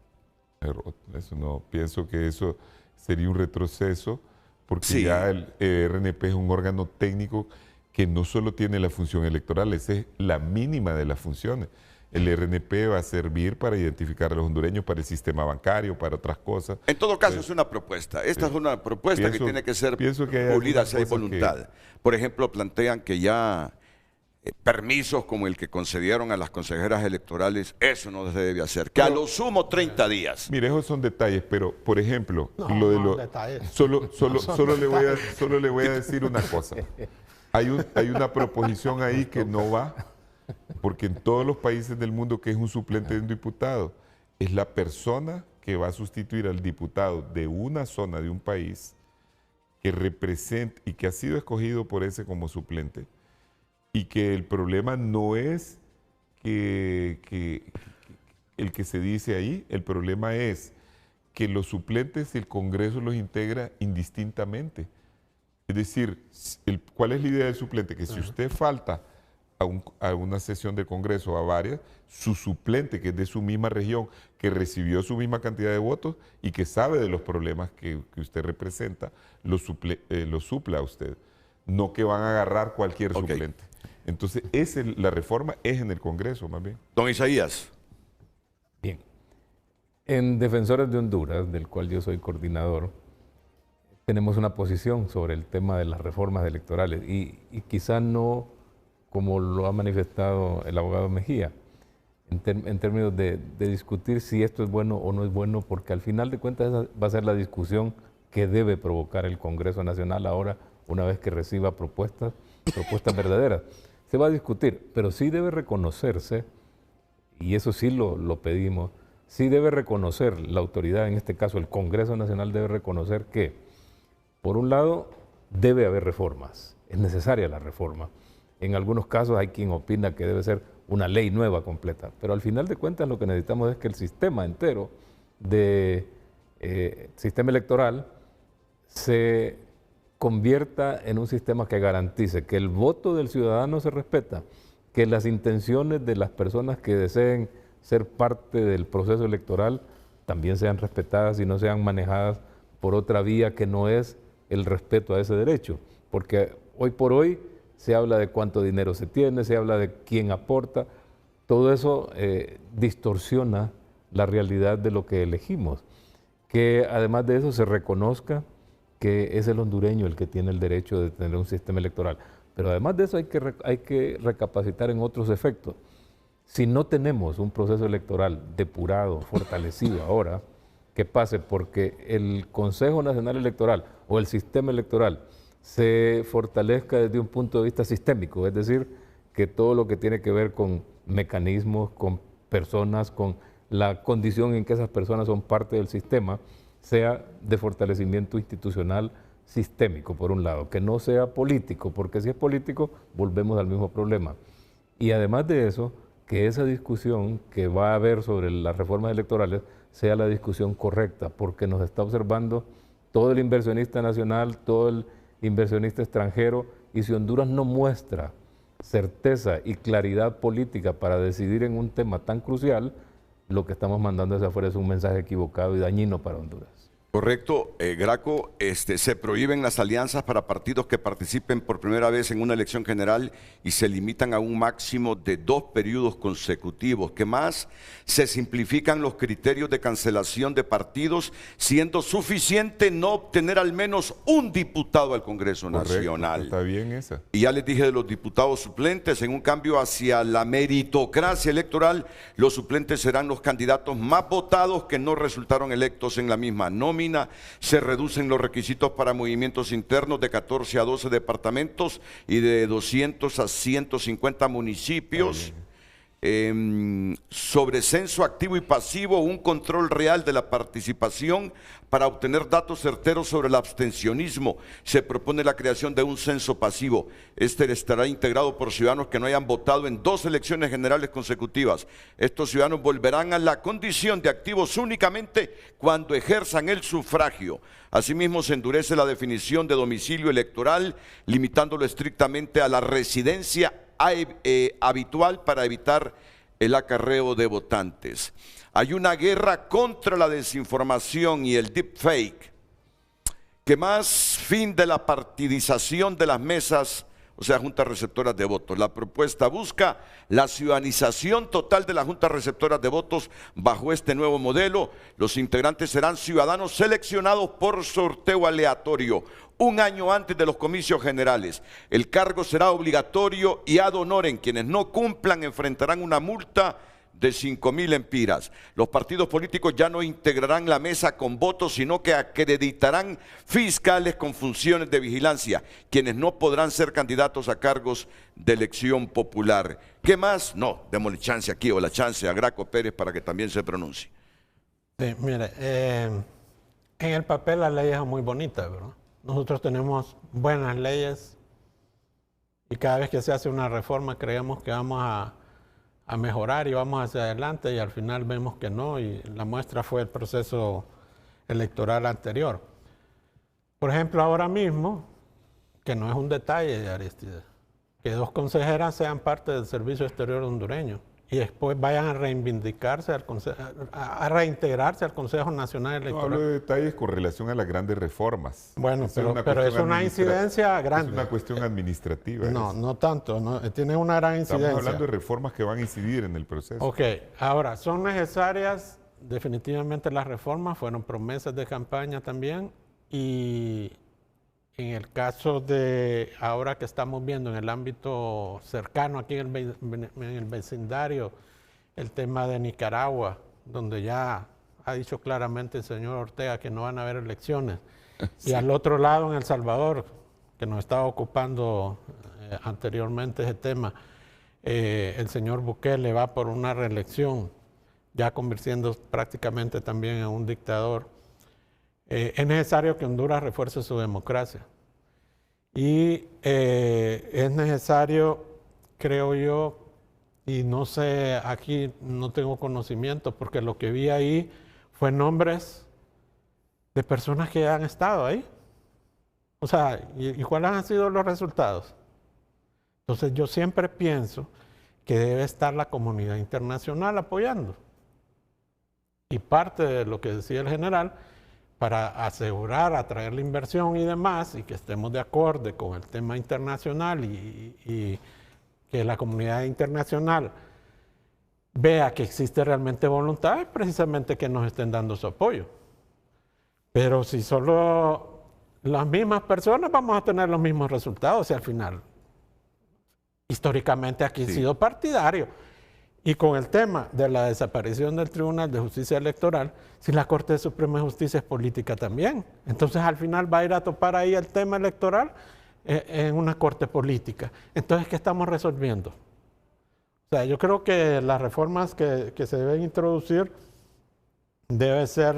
Eso no, pienso que eso sería un retroceso, porque ya el RNP es un órgano técnico que no solo tiene la función electoral, esa es la mínima de las funciones. El RNP va a servir para identificar a los hondureños, para el sistema bancario, para otras cosas. En todo caso, es una propuesta. Esta es una propuesta que tiene que ser pulida si hay voluntad. Por ejemplo, plantean que ya permisos como el que concedieron a las consejeras electorales, eso no se debe hacer. Que a lo sumo 30 días. Mire, esos son detalles, pero, por ejemplo, solo le voy a decir una cosa. Hay una proposición ahí que no va, porque en todos los países del mundo que es un suplente de un diputado, es la persona que va a sustituir al diputado de una zona de un país que representa y que ha sido escogido por ese como suplente, y que el problema no es el que se dice ahí, el problema es que los suplentes el Congreso los integra indistintamente. Es decir, ¿cuál es la idea del suplente? Que si usted falta a una sesión del Congreso, a varias, su suplente, que es de su misma región, que recibió su misma cantidad de votos y que sabe de los problemas que usted representa, lo supla a usted. No que van a agarrar cualquier suplente. Entonces, la reforma es en el Congreso, más bien. Don Isaías. Bien. En Defensores de Honduras, del cual yo soy coordinador, tenemos una posición sobre el tema de las reformas electorales y quizá no como lo ha manifestado el abogado Mejía, en términos de discutir si esto es bueno o no es bueno, porque al final de cuentas esa va a ser la discusión que debe provocar el Congreso Nacional ahora, una vez que reciba propuestas verdaderas. Se va a discutir, pero sí debe reconocerse, y eso sí lo pedimos, sí debe reconocer la autoridad, en este caso el Congreso Nacional debe reconocer que, por un lado, debe haber reformas, es necesaria la reforma. En algunos casos hay quien opina que debe ser una ley nueva completa. Pero al final de cuentas lo que necesitamos es que el sistema entero de sistema electoral se convierta en un sistema que garantice que el voto del ciudadano se respeta, que las intenciones de las personas que deseen ser parte del proceso electoral también sean respetadas y no sean manejadas por otra vía que no es el respeto a ese derecho. Porque hoy por hoy se habla de cuánto dinero se tiene, se habla de quién aporta, todo eso distorsiona la realidad de lo que elegimos. Que además de eso se reconozca que es el hondureño el que tiene el derecho de tener un sistema electoral. Pero además de eso hay que recapacitar en otros efectos. Si no tenemos un proceso electoral depurado, fortalecido ahora, que pase porque el Consejo Nacional Electoral o el sistema electoral se fortalezca desde un punto de vista sistémico, es decir, que todo lo que tiene que ver con mecanismos, con personas, con la condición en que esas personas son parte del sistema, sea de fortalecimiento institucional sistémico, por un lado, que no sea político, porque si es político volvemos al mismo problema. Y además de eso, que esa discusión que va a haber sobre las reformas electorales sea la discusión correcta, porque nos está observando todo el inversionista nacional, todo el inversionista extranjero, y si Honduras no muestra certeza y claridad política para decidir en un tema tan crucial, lo que estamos mandando hacia afuera es un mensaje equivocado y dañino para Honduras. Correcto, Graco, se prohíben las alianzas para partidos que participen por primera vez en una elección general y se limitan a un máximo de 2 periodos consecutivos. ¿Qué más? Se simplifican los criterios de cancelación de partidos, siendo suficiente no obtener al menos un diputado al Congreso Nacional. Está bien esa. Y ya les dije de los diputados suplentes, en un cambio hacia la meritocracia electoral, los suplentes serán los candidatos más votados que no resultaron electos en la misma nómina. Se reducen los requisitos para movimientos internos de 14 a 12 departamentos y de 200 a 150 municipios. Sobre censo activo y pasivo, un control real de la participación para obtener datos certeros sobre el abstencionismo. Se propone la creación de un censo pasivo. Este estará integrado por ciudadanos que no hayan votado en 2 elecciones generales consecutivas. Estos ciudadanos volverán a la condición de activos únicamente cuando ejerzan el sufragio. Asimismo, se endurece la definición de domicilio electoral, limitándolo estrictamente a la residencia habitual para evitar el acarreo de votantes. Hay una guerra contra la desinformación y el deepfake. ¿Qué más? Fin de la partidización de las mesas, o sea, juntas receptoras de votos. La propuesta busca la ciudadanización total de las juntas receptoras de votos bajo este nuevo modelo. Los integrantes serán ciudadanos seleccionados por sorteo aleatorio, un año antes de los comicios generales. El cargo será obligatorio y ad honorem. Quienes no cumplan enfrentarán una multa de 5,000 empiras. Los partidos políticos ya no integrarán la mesa con votos, sino que acreditarán fiscales con funciones de vigilancia, quienes no podrán ser candidatos a cargos de elección popular. ¿Qué más? No, démosle chance aquí, o la chance a Graco Pérez para que también se pronuncie. Sí, mire, en el papel la ley es muy bonita, ¿verdad? Nosotros tenemos buenas leyes y cada vez que se hace una reforma creemos que vamos a mejorar y vamos hacia adelante y al final vemos que no, y la muestra fue el proceso electoral anterior. Por ejemplo, ahora mismo, que no es un detalle, Aristides, que 2 consejeras sean parte del Servicio Exterior hondureño y después vayan a reivindicarse, a reintegrarse al Consejo Nacional Electoral. No hablo de detalles con relación a las grandes reformas. Bueno, pero es una incidencia grande. Es una cuestión administrativa. No, no tanto, no, tiene una gran incidencia. Estamos hablando de reformas que van a incidir en el proceso. Ok, ahora, son necesarias, definitivamente las reformas, fueron promesas de campaña también, y en el caso de ahora que estamos viendo en el ámbito cercano, aquí en el vecindario, el tema de Nicaragua, donde ya ha dicho claramente el señor Ortega que no van a haber elecciones. Sí. Y al otro lado, en El Salvador, que nos estaba ocupando anteriormente ese tema, el señor Bukele va por una reelección, ya convirtiendo prácticamente también en un dictador. Es necesario que Honduras refuerce su democracia. Y es necesario, creo yo, y no sé, aquí no tengo conocimiento, porque lo que vi ahí fue nombres de personas que han estado ahí. O sea, ¿y cuáles han sido los resultados? Entonces yo siempre pienso que debe estar la comunidad internacional apoyando. Y parte de lo que decía el general, para asegurar, atraer la inversión y demás, y que estemos de acuerdo con el tema internacional y que la comunidad internacional vea que existe realmente voluntad, es precisamente que nos estén dando su apoyo. Pero si solo las mismas personas, vamos a tener los mismos resultados y al final, históricamente aquí ha sido partidario. Y con el tema de la desaparición del Tribunal de Justicia Electoral, si la Corte Suprema de Justicia es política también, entonces al final va a ir a topar ahí el tema electoral en una corte política. Entonces, ¿qué estamos resolviendo? O sea, yo creo que las reformas que se deben introducir deben ser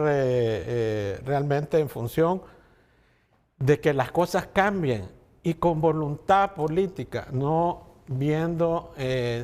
realmente en función de que las cosas cambien y con voluntad política, no viendo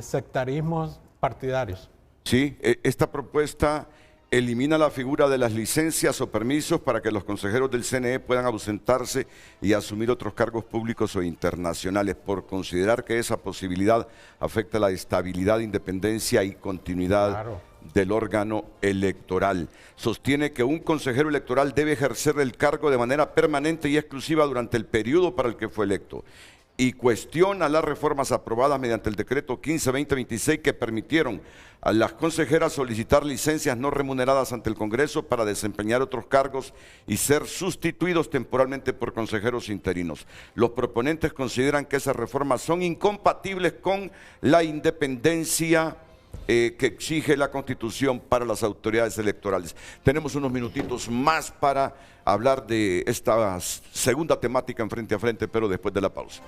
sectarismos partidarios. Sí, esta propuesta elimina la figura de las licencias o permisos para que los consejeros del CNE puedan ausentarse y asumir otros cargos públicos o internacionales, por considerar que esa posibilidad afecta la estabilidad, independencia y continuidad del órgano electoral. Sostiene que un consejero electoral debe ejercer el cargo de manera permanente y exclusiva durante el periodo para el que fue electo, y cuestiona las reformas aprobadas mediante el decreto 15-2026 que permitieron a las consejeras solicitar licencias no remuneradas ante el Congreso para desempeñar otros cargos y ser sustituidos temporalmente por consejeros interinos. Los proponentes consideran que esas reformas son incompatibles con la independencia que exige la Constitución para las autoridades electorales. Tenemos unos minutitos más para hablar de esta segunda temática en Frente a Frente, pero después de la pausa.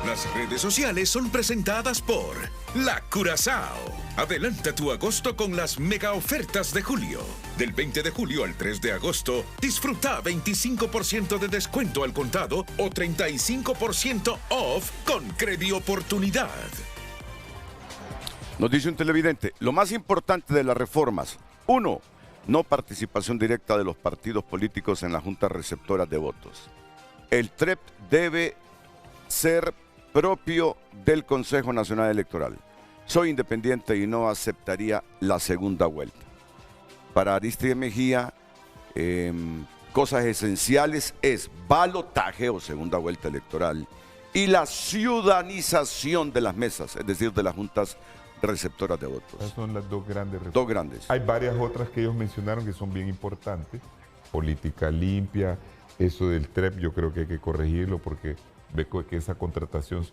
Las redes sociales son presentadas por La Curazao. Adelanta tu agosto con las mega ofertas de julio. Del 20 de julio al 3 de agosto, disfruta 25% de descuento al contado o 35% off con Credioportunidad. Nos dice un televidente, lo más importante de las reformas: 1. No participación directa de los partidos políticos en las juntas receptoras de votos. El TREP debe ser propio del Consejo Nacional Electoral. Soy independiente y no aceptaría la segunda vuelta. Para Aristide Mejía, cosas esenciales es balotaje o segunda vuelta electoral y la ciudadanización de las mesas, es decir, de las juntas receptoras de votos. Esas son las dos grandes reformas. Dos grandes. Hay varias otras que ellos mencionaron que son bien importantes. Política limpia, eso del TREP yo creo que hay que corregirlo porque ve que esa contratación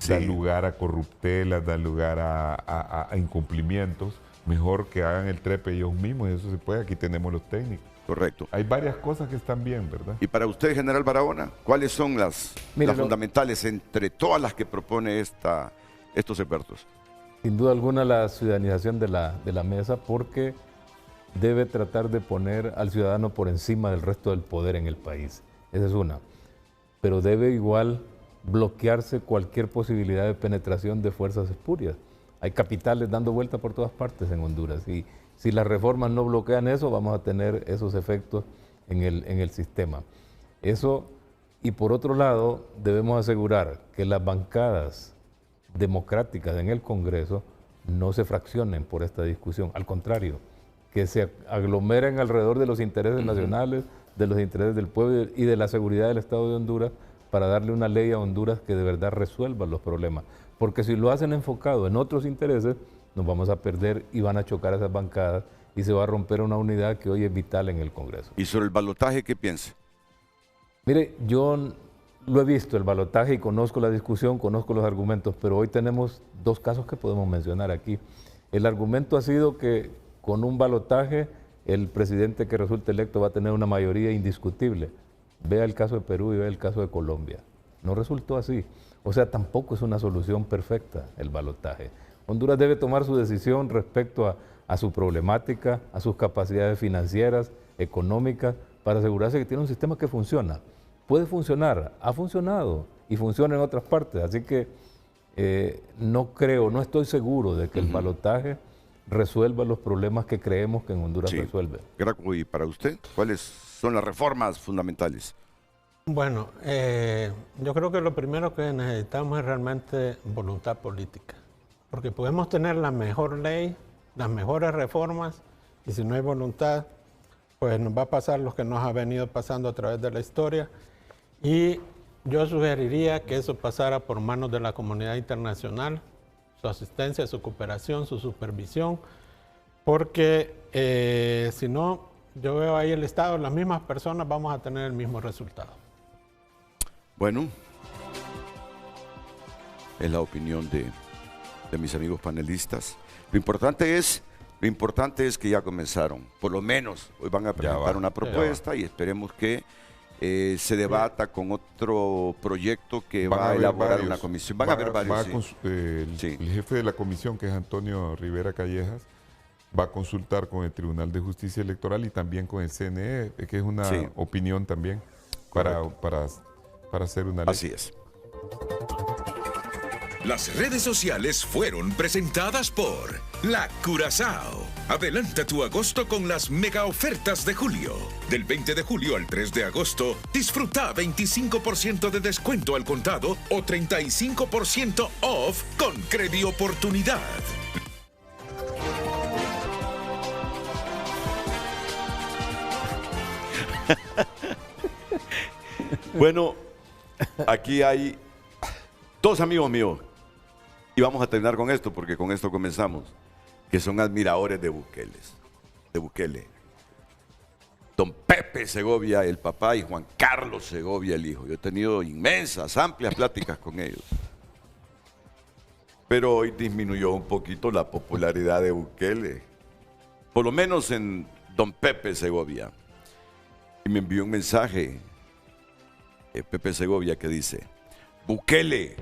da lugar a corruptelas, da lugar a incumplimientos. Mejor que hagan el TREP ellos mismos, y eso se puede, aquí tenemos los técnicos. Correcto. Hay varias cosas que están bien, ¿verdad? Y para usted, General Barahona, ¿cuáles son las fundamentales entre todas las que propone estos expertos? Sin duda alguna la ciudadanización de la mesa, porque debe tratar de poner al ciudadano por encima del resto del poder en el país. Esa es una. Pero debe igual bloquearse cualquier posibilidad de penetración de fuerzas espurias. Hay capitales dando vuelta por todas partes en Honduras y si las reformas no bloquean eso, vamos a tener esos efectos en el sistema. Eso, y por otro lado, debemos asegurar que las bancadas democráticas en el Congreso no se fraccionen por esta discusión, al contrario, que se aglomeren alrededor de los intereses nacionales, de los intereses del pueblo y de la seguridad del Estado de Honduras para darle una ley a Honduras que de verdad resuelva los problemas. Porque si lo hacen enfocado en otros intereses, nos vamos a perder y van a chocar esas bancadas y se va a romper una unidad que hoy es vital en el Congreso. ¿Y sobre el balotaje qué piensa? Mire, yo lo he visto, el balotaje, y conozco la discusión, conozco los argumentos, pero hoy tenemos dos casos que podemos mencionar aquí. El argumento ha sido que con un balotaje el presidente que resulte electo va a tener una mayoría indiscutible. Vea el caso de Perú y vea el caso de Colombia. No resultó así. O sea, tampoco es una solución perfecta el balotaje. Honduras debe tomar su decisión respecto a su problemática, a sus capacidades financieras, económicas, para asegurarse que tiene un sistema que funciona. Puede funcionar, ha funcionado y funciona en otras partes, así que no estoy seguro de que el balotaje resuelva los problemas que creemos que en Honduras resuelve. Graco, y para usted, ¿cuáles son las reformas fundamentales? Bueno, yo creo que lo primero que necesitamos es realmente voluntad política, porque podemos tener la mejor ley, las mejores reformas, y si no hay voluntad, pues nos va a pasar lo que nos ha venido pasando a través de la historia, y yo sugeriría que eso pasara por manos de la comunidad internacional, su asistencia, su cooperación, su supervisión, porque si no, yo veo ahí el Estado, las mismas personas vamos a tener el mismo resultado. Bueno, es la opinión de mis amigos panelistas. Lo importante es que ya comenzaron. Por lo menos hoy van a presentar una propuesta y esperemos que se debata con otro proyecto que va a elaborar una comisión. Van a haber varios. El jefe de la comisión, que es Antonio Rivera Callejas, va a consultar con el Tribunal de Justicia Electoral y también con el CNE, que es una opinión también para hacer una ley. Así es. Las redes sociales fueron presentadas por La Curazao. Adelanta tu agosto con las mega ofertas de julio. Del 20 de julio al 3 de agosto, disfruta 25% de descuento al contado o 35% off con Credioportunidad. Bueno, aquí hay dos amigos míos, y vamos a terminar con esto, porque con esto comenzamos, que son admiradores de Bukele. Don Pepe Segovia, el papá, y Juan Carlos Segovia, el hijo. Yo he tenido inmensas, amplias pláticas con ellos. Pero hoy disminuyó un poquito la popularidad de Bukele, por lo menos en Don Pepe Segovia. Y me envió un mensaje, Pepe Segovia, que dice: Bukele,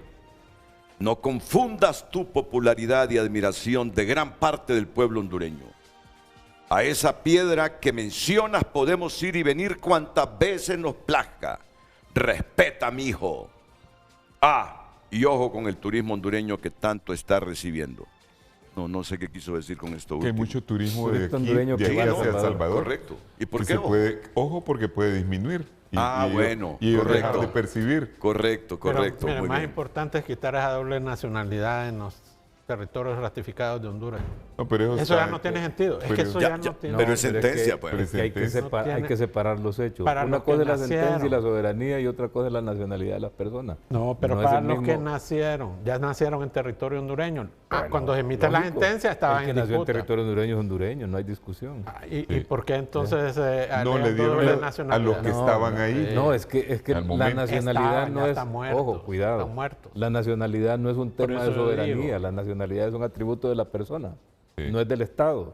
no confundas tu popularidad y admiración de gran parte del pueblo hondureño. A esa piedra que mencionas podemos ir y venir cuantas veces nos plazca. Respeta, mijo. Y ojo con el turismo hondureño que tanto está recibiendo. No sé qué quiso decir con esto. Que hay mucho turismo de aquí hacia El Salvador. Correcto. ¿Y por qué? Ojo, porque puede disminuir. Bueno, y correcto. Dejar de percibir. Correcto. Pero más importante es quitar esa doble nacionalidad en los territorios ratificados de Honduras. No, pero eso ya no tiene sentido. Es que eso ya no tiene. Pero es sentencia, pues. Hay que separar los hechos. Una cosa es la sentencia y la soberanía, y otra cosa es la nacionalidad de las personas. No, pero para los que nacieron, ya nacieron en territorio hondureño. Cuando se emite la sentencia estaban en disputa. El que nació en territorio hondureño es hondureño, no hay discusión. ¿Y por qué entonces no le dieron a los que estaban ahí? No, es que la nacionalidad no es... Ojo, cuidado. La nacionalidad no es un tema de soberanía, la nacionalidad es un atributo de la persona, no es del Estado.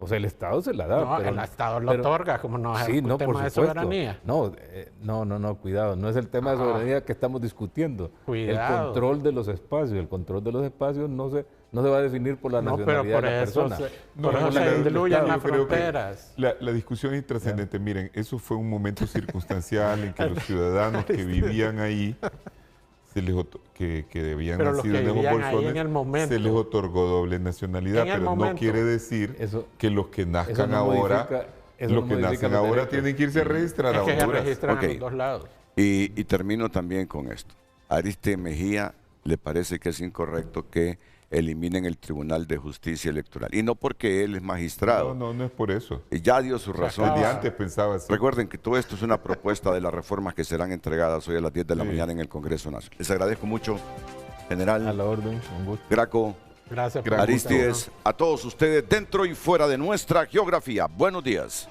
O sea, el Estado se la da. No, el Estado lo otorga, como no es un tema de soberanía. No, cuidado, no es el tema de soberanía que estamos discutiendo. Cuidado. El control de los espacios. El control de los espacios no se va a definir por la nacionalidad de la persona. Por eso se incluyen las fronteras. La discusión es trascendente. Miren, eso fue un momento circunstancial en que los ciudadanos que vivían ahí, que debían nacido en esos bolsones, se les otorgó doble nacionalidad, pero no quiere decir que los que nazcan ahora, tienen que irse a registrar a Honduras. En los dos lados. Y termino también con esto. A Ariste Mejía le parece que es incorrecto que eliminen el Tribunal de Justicia Electoral. Y no porque él es magistrado. No es por eso. Ya dio su razón. De antes pensaba así. Recuerden que todo esto es una propuesta de las reformas que serán entregadas hoy a las 10 de la mañana en el Congreso Nacional. Les agradezco mucho, general. A la orden, un gusto. Graco. Gracias. Aristides, a todos ustedes dentro y fuera de nuestra geografía. Buenos días.